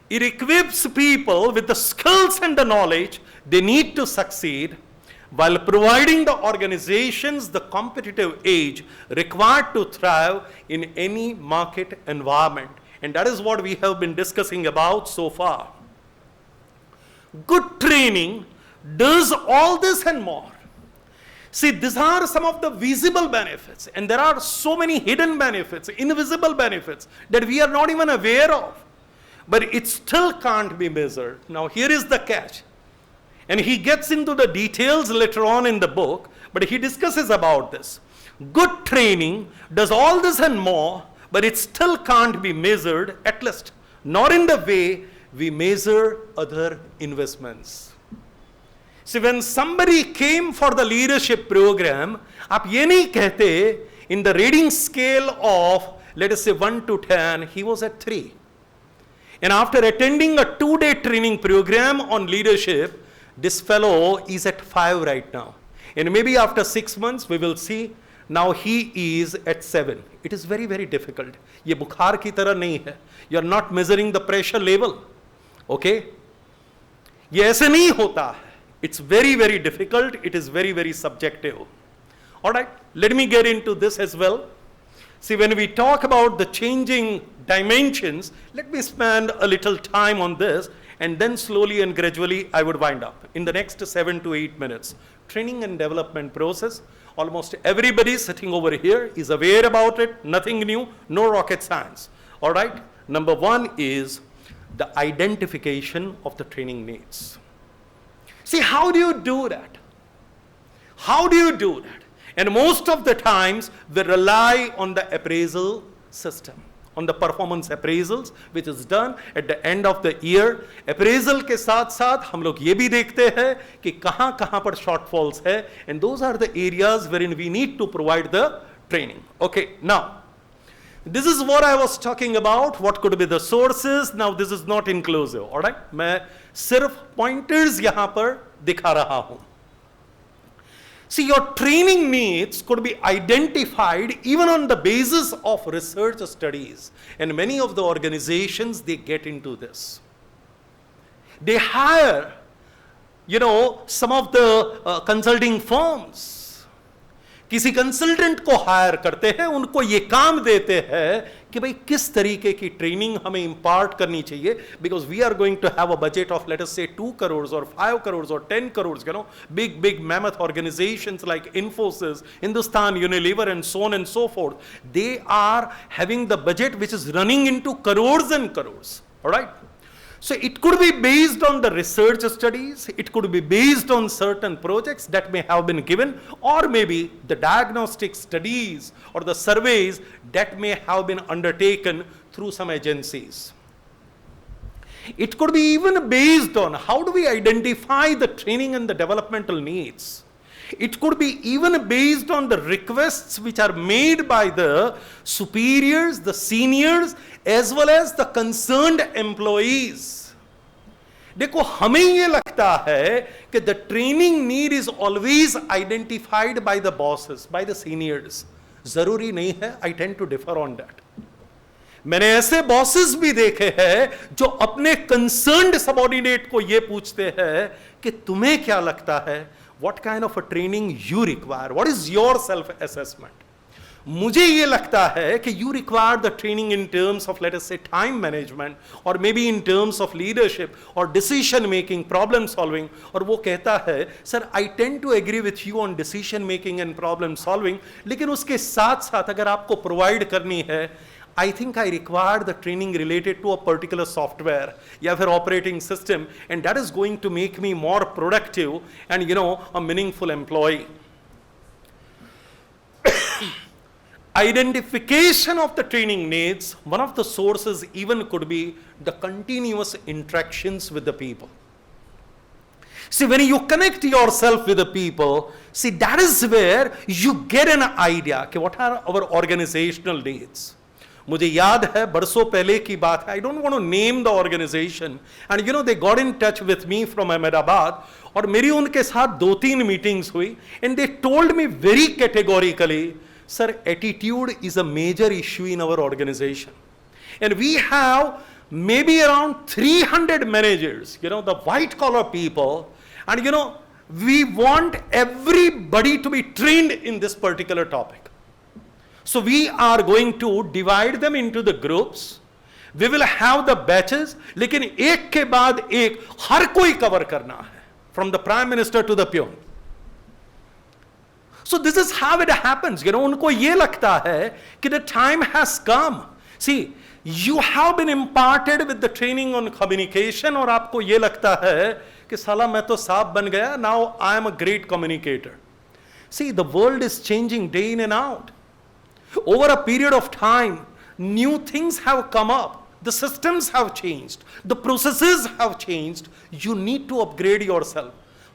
It equips people with the skills and the knowledge they need to succeed, while providing the organizations the competitive edge required to thrive in any market environment. And that is what we have been discussing about so far. Good training does all this and more. See, these are some of the visible benefits, and there are so many hidden benefits, invisible benefits that we are not even aware of. But it still can't be measured. Now, here is the catch. And he gets into the details later on in the book, but he discusses about this. Good training does all this and more, but it still can't be measured, at least not in the way we measure other investments. See, when somebody came for the leadership program, आप ये नहीं कहते, in the rating scale of, let us say 1 to 10, he was at 3. And after attending a 2-day training program on leadership, this fellow is at 5 right now. And maybe after 6 months, we will see, now he is at 7. It is very, very difficult. ये बुखार की तरह नहीं है. You are not measuring the pressure level. Okay? ये ऐसे नहीं होता है. It's very, very difficult. It is very, very subjective. All right, let me get into this as well. See, when we talk about the changing dimensions, let me spend a little time on this, and then slowly and gradually I would wind up. In the next 7 to 8 minutes, training and development process, almost everybody sitting over here is aware about it, nothing new, no rocket science. All right, number 1 is the identification of the training needs. See, how do you do that? How do you do that? And most of the times, we rely on the appraisal system, on the performance appraisals, which is done at the end of the year. Appraisal के साथ साथ हम लोग ये भी देखते हैं कि कहाँ कहाँ पर shortfalls है, and those are the areas wherein we need to provide the training. Okay, now, this is what I was talking about, what could be the sources. Now, this is not inclusive, all right? मैं सिर्फ pointers यहाँ पर दिखा रहा हूँ. See, your training needs could be identified even on the basis of research studies. And many of the organizations, they get into this. They hire, some of the consulting firms. किसी consultant को higher करते हैं, उनको ये काम देते हैं कि भाई किस तरीके की ट्रेनिंग हमें इंपार्ट करनी चाहिए, because we are going to have a budget of let us say 2 crores or 5 crores or 10 crores, big mammoth organizations like Infosys, Hindustan Unilever, and so on and so forth. They are having the budget which is running into crores and crores. All right. So it could be based on the research studies, it could be based on certain projects that may have been given, or maybe the diagnostic studies or the surveys that may have been undertaken through some agencies. It could be even based on how do we identify the training and the developmental needs. It could be even based on the requests which are made by the superiors, the seniors, as well as the concerned employees. देखो, हमें ये लगता है कि the training need is always identified by the bosses, by the seniors. जरूरी नहीं है. I tend to differ on that. मैंने ऐसे bosses भी देखे हैं जो अपने concerned subordinate को ये पूछते हैं कि तुम्हें क्या लगता है, what kind of a training you require, what is your self-assessment. मुझे ये लगता है कि you require the training in terms of, let us say, time management, or maybe in terms of leadership or decision making, problem solving. और वो कहता है, sir, I tend to agree with you on decision making and problem solving, लेकिन उसके साथ साथ अगर आपको provide करनी है, I think I require the training related to a particular software या फिर operating system, and that is going to make me more productive and a meaningful employee. Identification of the training needs, one of the sources even could be the continuous interactions with the people. See, when you connect yourself with the people, see, that is where you get an idea कि what are our organizational needs. मुझे याद है बरसों पहले की बात है. I don't want to name the organization, and they got in touch with me from Ahmedabad, और मेरी उनके साथ 2-3 meetings हुई, and they told me very categorically, sir, attitude is a major issue in our organization, and we have maybe around 300 managers, the white collar people, and we want everybody to be trained in this particular topic. So we are going to divide them into the groups. We will have the batches, लेकिन एक के बाद एक हर कोई cover करना है, from the Prime Minister to the peon. So this is how it happens. उनको ये लगता है कि the time has come. See, you have been imparted with the training on communication, और आपको ये लगता है कि साला मैं तो सांप बन गया. Now I am a great communicator. See, the world is changing day in and out. Over a period of time, new things have come up. The systems have changed. The processes have changed. You need to upgrade yourself.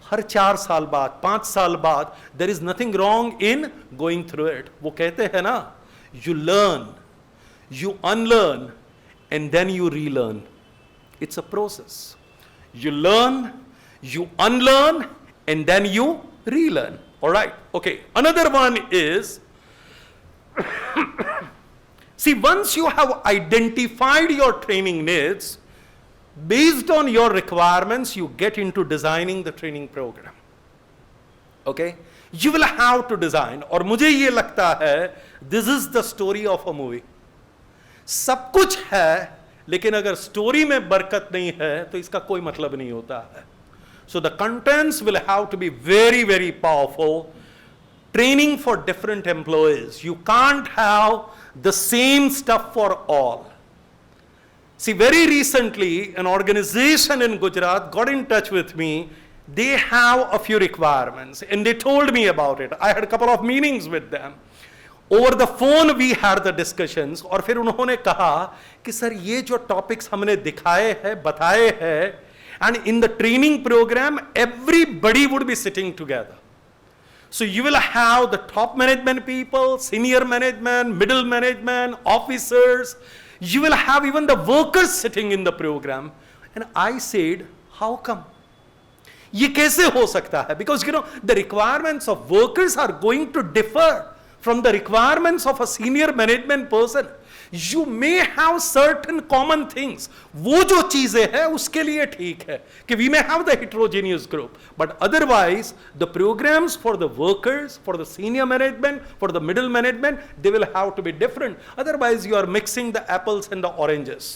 हर 4 साल बाद, 5 साल बाद, there is nothing wrong in going through it. वो कहते हैं ना, you learn, you unlearn, and then you relearn. It's a process. You learn, you unlearn, and then you relearn. All right. Okay. Another one is, see, once you have identified your training needs, based on your requirements, you get into designing the training program. Okay. You will have to design. और मुझे ये लगता है, this is the story of a movie. सब कुछ है, लेकिन अगर स्टोरी में बरकत नहीं है तो इसका कोई मतलब नहीं होता है. So the contents will have to be very very powerful. Training for different employees. You can't have the same stuff for all. See, very recently, an organization in Gujarat got in touch with me. They have a few requirements, and they told me about it. I had a couple of meetings with them. Over the phone we had the discussions. और फिर उन्होंने कहा कि sir ये जो topics हमने दिखाए हैं, बताए हैं, and in the training program everybody would be sitting together. So you will have the top management people, senior management, middle management, officers. You will have even the workers sitting in the program. And I said, how come? ये कैसे हो सकता है? Because you know the requirements of workers are going to differ from the requirements of a senior management person. You may have certain common things. वो जो चीजें हैं उसके लिए ठीक है कि we may have the heterogeneous group, but otherwise the programs for the workers, for the senior management, for the middle management, they will have to be different. Otherwise you are mixing the apples and the oranges.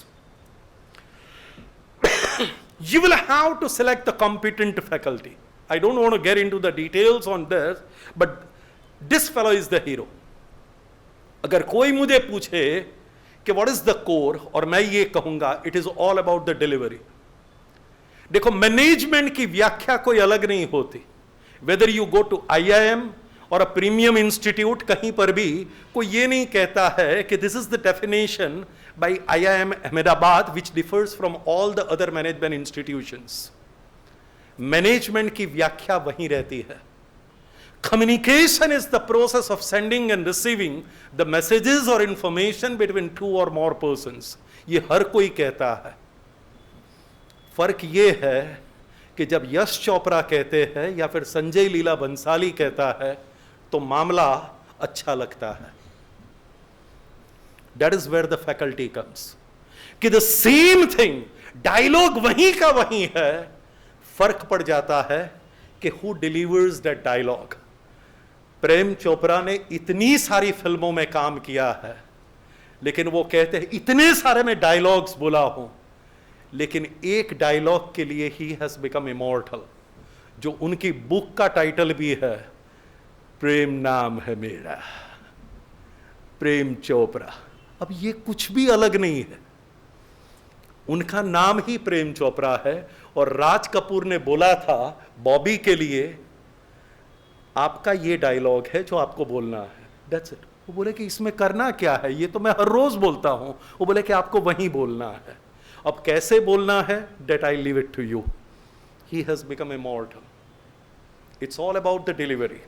You will have to select the competent faculty. I don't want to get into the details on this, but this fellow is the hero. अगर कोई मुझे पूछे कि what is the core, और मैं ये कहूंगा it is all about the delivery. देखो, मैनेजमेंट की व्याख्या कोई अलग नहीं होती. Whether you go to IIM और a premium institute, कहीं पर भी कोई ये नहीं कहता है कि this is the definition by IIM Ahmedabad which differs from all the other management institutions. Management की व्याख्या वहीं रहती है. Communication is the process of sending and receiving the messages or information between two or more persons. ये हर कोई कहता है. फर्क ये है कि जब यश चोपड़ा कहते हैं या फिर संजय लीला बंसाली कहता है तो मामला अच्छा लगता है. That is where the faculty comes. कि the same thing, डायलॉग वहीं का वहीं है, फर्क पड़ जाता है कि who delivers that dialogue. Prem Chopra ने इतनी सारी फिल्मों में काम किया है, लेकिन वो कहते हैं इतने सारे में डायलॉग्स बोला हूं, लेकिन एक डायलॉग के लिए ही हैज बिकम इमॉर्टल, जो उनकी बुक का टाइटल भी है, प्रेम नाम है मेरा, प्रेम चोपड़ा. अब ये कुछ भी अलग नहीं है, उनका नाम ही प्रेम चोपड़ा है. और राज कपूर ने बोला था बॉबी के लिए, आपका ये डायलॉग है जो आपको बोलना है, दैट्स इट. वो बोले कि इसमें करना क्या है, ये तो मैं हर रोज बोलता हूं. वो बोले कि आपको वहीं बोलना है. अब कैसे बोलना है, that I leave it to you. He has become immortal. It's all about the delivery.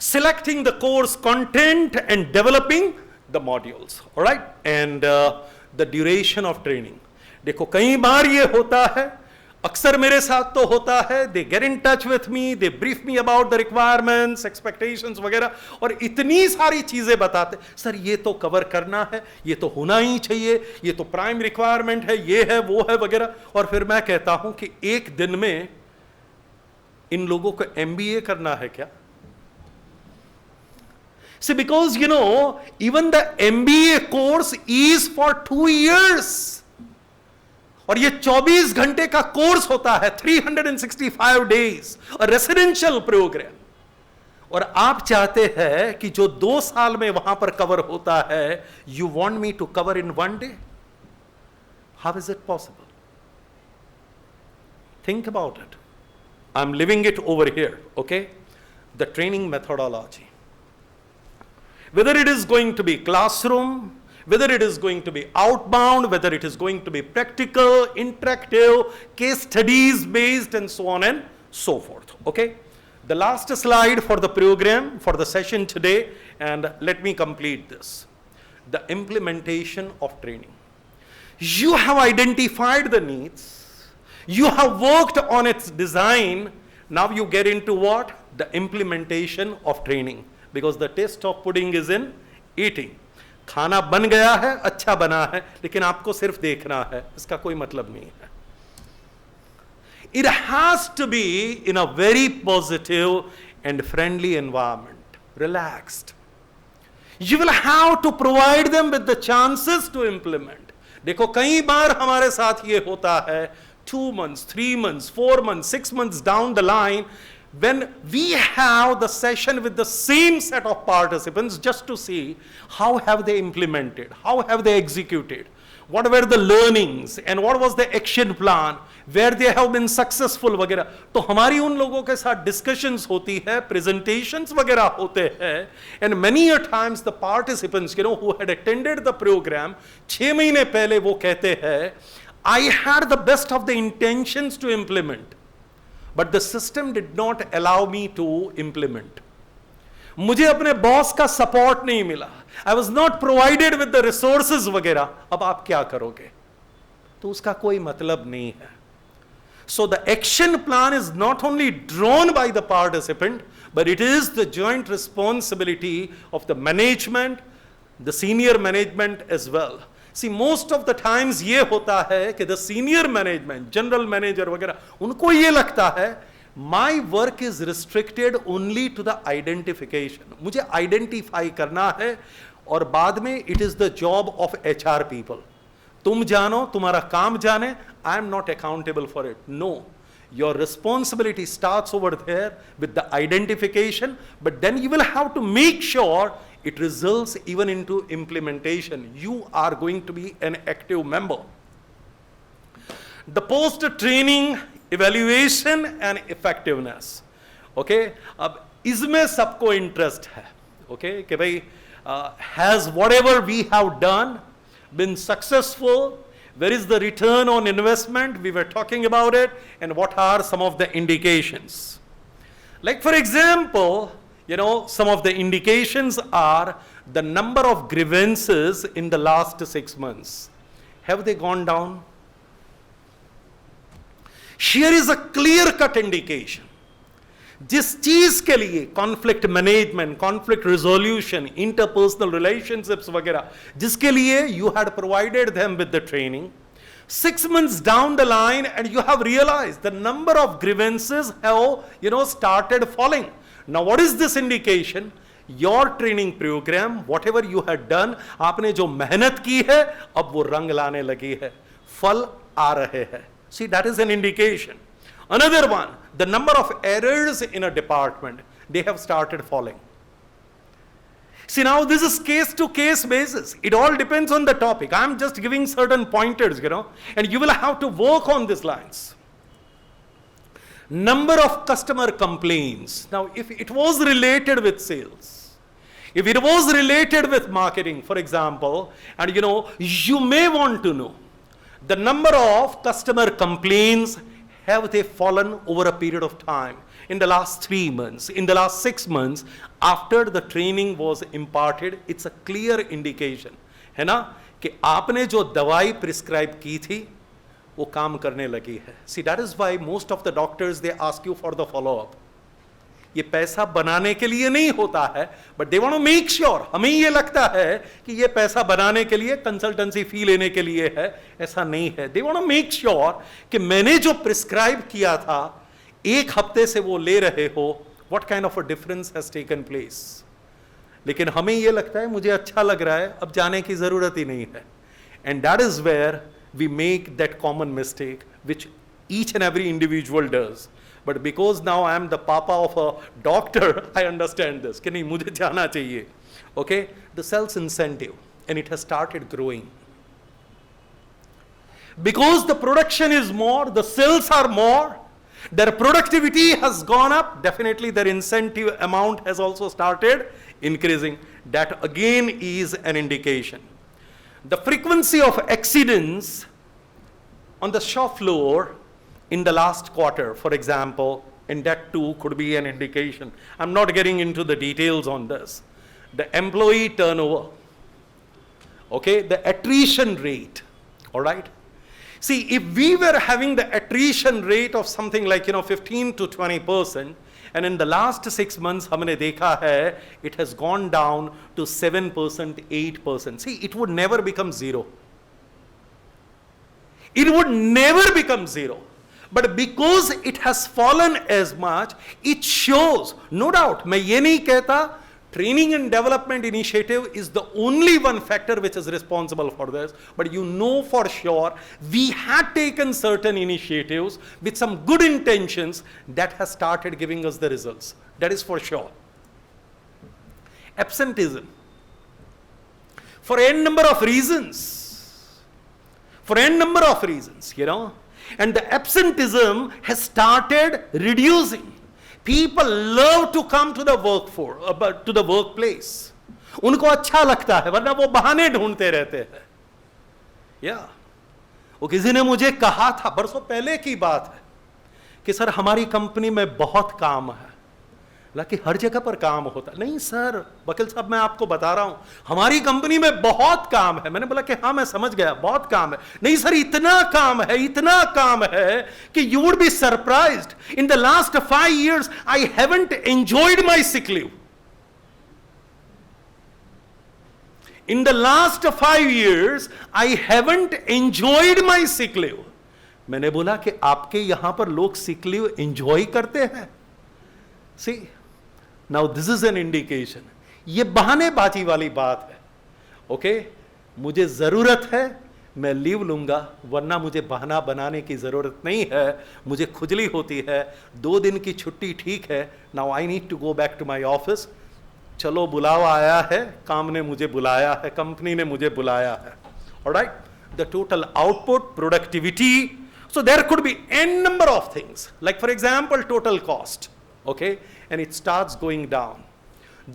Selecting the course content and developing the modules. All right, and the duration of training. देखो, कई बार ये होता है, अक्सर मेरे साथ तो होता है, they get in touch with me, they brief me about the requirements, expectations वगैरह, और इतनी सारी चीजें बताते, सर ये तो कवर करना है, ये तो होना ही चाहिए, ये तो प्राइम रिक्वायरमेंट है, ये है वो है वगैरह. और फिर मैं कहता हूं कि एक दिन में इन लोगों को MBA करना है क्या? See, because you know, even the MBA course is for 2 years. और ये 24 घंटे का कोर्स होता है, 365 days, और रेसिडेंशियल प्रोग्राम. और आप चाहते हैं कि जो 2 साल में वहां पर कवर होता है, you want me to cover in 1 day? How is it possible? Think about it. I am living it over here. Okay, the training methodology. Whether it is going to be classroom, whether it is going to be outbound, whether it is going to be practical, interactive, case studies based, and so on and so forth. Okay? The last slide for the program, for the session today, and let me complete this. The implementation of training. You have identified the needs, you have worked on its design, now you get into what? The implementation of training. Because the taste of pudding is in eating. खाना बन गया है, अच्छा बना है, लेकिन आपको सिर्फ देखना है, इसका कोई मतलब नहीं है. It has to be in a very positive and friendly environment, relaxed. You will have to provide them with the chances to implement. देखो कई बार हमारे साथ ये होता है 2 months, 3 months, 4 months, 6 months down the line, when we have the session with the same set of participants just to see how have they implemented, how have they executed, what were the learnings and what was the action plan, where they have been successful वगैरह. तो हमारी उन लोगों के साथ discussions होती है, presentations वगैरह होते हैं, and many a times the participants, who had attended the program 6 महीने पहले वो कहते हैं, I had the best of the intentions to implement, but the system did not allow me to implement. मुझे अपने बॉस का सपोर्ट नहीं मिला, I was not provided with the resources वगैरह. अब आप क्या करोगे? तो उसका कोई मतलब नहीं है. So the action plan is not only drawn by the participant, but it is the joint responsibility of the management, the senior management as well. See, most of the times ये होता है कि the senior management, general manager वगैरह, उनको ये लगता है my work is restricted only to the identification. मुझे identify करना है और बाद में it is the job of HR people. तुम जानो, तुम्हारा काम जाने, I am not accountable for it. No. Your responsibility starts over there with the identification, but then you will have to make sure it results even into implementation. You are going to be an active member. The post-training evaluation and effectiveness. Okay, अब इसमें सबको interest है. Okay, कि भाई has whatever we have done been successful? Where is the return on investment? We were talking about it, and what are some of the indications? Like for example, some of the indications are the number of grievances in the last 6 months. Have they gone down? Here is a clear-cut indication. जिस चीज के लिए conflict management, conflict resolution, interpersonal relationships वगैरह, जिसके लिए you had provided them with the training, 6 months down the line and you have realized the number of grievances have started falling. Now what is this indication? Your training program, whatever you had done, आपने जो मेहनत की है अब वो रंग लाने लगी है, फल आ रहे हैं. See, that is an indication. Another one, the number of errors in a department, they have started falling. See, now this is case to case basis. It all depends on the topic. I'm just giving certain pointers, and you will have to work on these lines. Number of customer complaints. Now, if it was related with sales, if it was related with marketing, for example, and you may want to know the number of customer complaints. Have they fallen over a period of time? In the last 3 months, in the last 6 months, after the training was imparted, it's a clear indication, है ना, कि आपने जो दवाई prescribe की थी, वो काम करने लगी है. See, that is why most of the doctors, they ask you for the follow-up. ये पैसा बनाने के लिए नहीं होता है, but they want to make sure. हमें ये लगता है कि ये पैसा बनाने के लिए, कंसल्टेंसी फी लेने के लिए है, ऐसा नहीं है. They want to make sure कि मैंने जो प्रिस्क्राइब किया था, 1 हफ्ते से वो ले रहे हो, what kind of a difference has taken place. लेकिन हमें ये लगता है मुझे अच्छा लग रहा है, अब जाने की जरूरत ही नहीं है. And that is where we make that common mistake which each and every individual does. But because now I am the papa of a doctor, I understand this. कि नहीं, मुझे जाना चाहिए. Okay, the sales incentive, and it has started growing. Because the production is more, the sales are more, their productivity has gone up, definitely their incentive amount has also started increasing. That again is an indication. The frequency of accidents on the shop floor in the last quarter, for example, and that too could be an indication. I'm not getting into the details on this. The employee turnover, okay, the attrition rate, all right. See, if we were having the attrition rate of something like 15 to 20%, and in the last 6 months, हमने देखा है, it has gone down to 7%, 8%. See, it would never become zero. It would never become zero. But because it has fallen as much, it shows, no doubt, मैं ये नहीं कहता, training and development initiative is the only one factor which is responsible for this. But you know for sure, we had taken certain initiatives with some good intentions that has started giving us the results. That is for sure. Absenteeism. For n number of reasons. For n number of reasons, And the absenteeism has started reducing. People love to come to the workforce, to the workplace. उनको अच्छा लगता है, वरना वो बहाने ढूंढते रहते हैं. वो किसी ने मुझे कहा था, बरसों पहले की बात है, कि सर हमारी कंपनी में बहुत काम है. हालांकि हर जगह पर काम होता नहीं सर, वकील साहब मैं आपको बता रहा हूं, हमारी कंपनी में बहुत काम है. मैंने बोला कि हाँ मैं समझ गया, बहुत काम है. नहीं सर, इतना काम है कि you would be surprised. In the last 5 years, I haven't enjoyed my sick leave. In the last 5 years, I haven't enjoyed my sick leave. मैंने बोला कि आपके यहां पर लोग sick leave enjoy करते हैं. See, now this is an indication. ये बहानेबाजी वाली बात है. ओके, मुझे जरूरत है, मैं लीव लूंगा, वरना मुझे बहाना बनाने की जरूरत नहीं है. मुझे खुजली होती है, 2 दिन की छुट्टी ठीक है. Now I need to go back to my office. चलो बुलावा आया है, काम ने मुझे बुलाया है, कंपनी ने मुझे बुलाया है. Alright, the total output, productivity. So there could be n number of things, like for example total cost, okay, and it starts going down.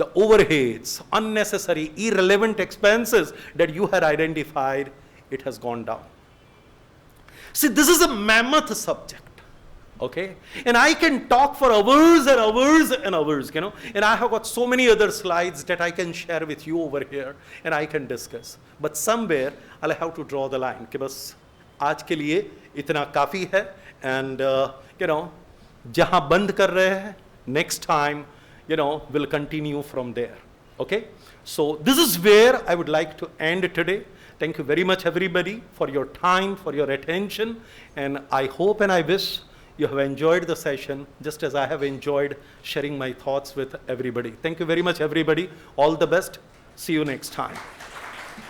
The overheads, unnecessary, irrelevant expenses that you had identified, it has gone down. See, this is a mammoth subject, okay, and I can talk for hours and hours and hours, and I have got so many other slides that I can share with you over here and I can discuss, but somewhere I'll have to draw the line कि बस आज के लिए इतना काफ़ी है. And जहाँ बंद कर रहे हैं, next time we'll continue from there. Okay, so this is where I would like to end today. Thank you very much everybody for your time, for your attention, and I hope and I wish you have enjoyed the session just as I have enjoyed sharing my thoughts with everybody. Thank you very much everybody. All the best. See you next time.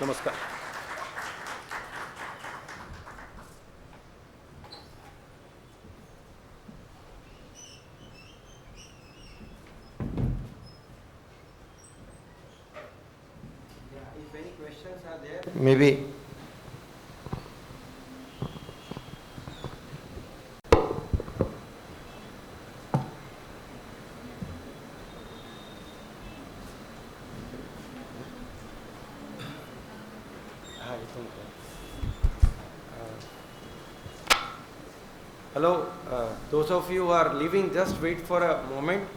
Namaskar. Maybe. Hello, those of you who are leaving, just wait for a moment.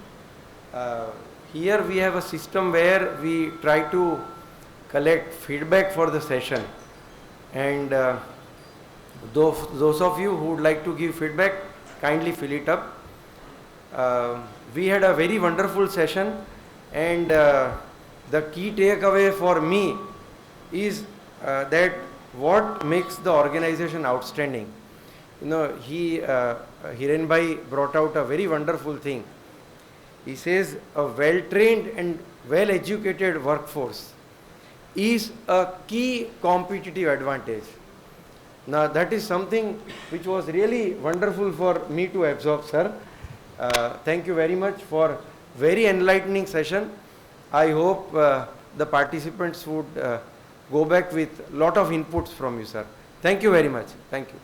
Here we have a system where we try to collect feedback for the session, and those of you who would like to give feedback, kindly fill it up. We had a very wonderful session, and the key takeaway for me is that what makes the organization outstanding. Hiren Bhai brought out a very wonderful thing. He says a well-trained and well-educated workforce is a key competitive advantage. Now that is something which was really wonderful for me to absorb, sir. Thank you very much for very enlightening session. I hope the participants would go back with lot of inputs from you, sir. Thank you very much. Thank you.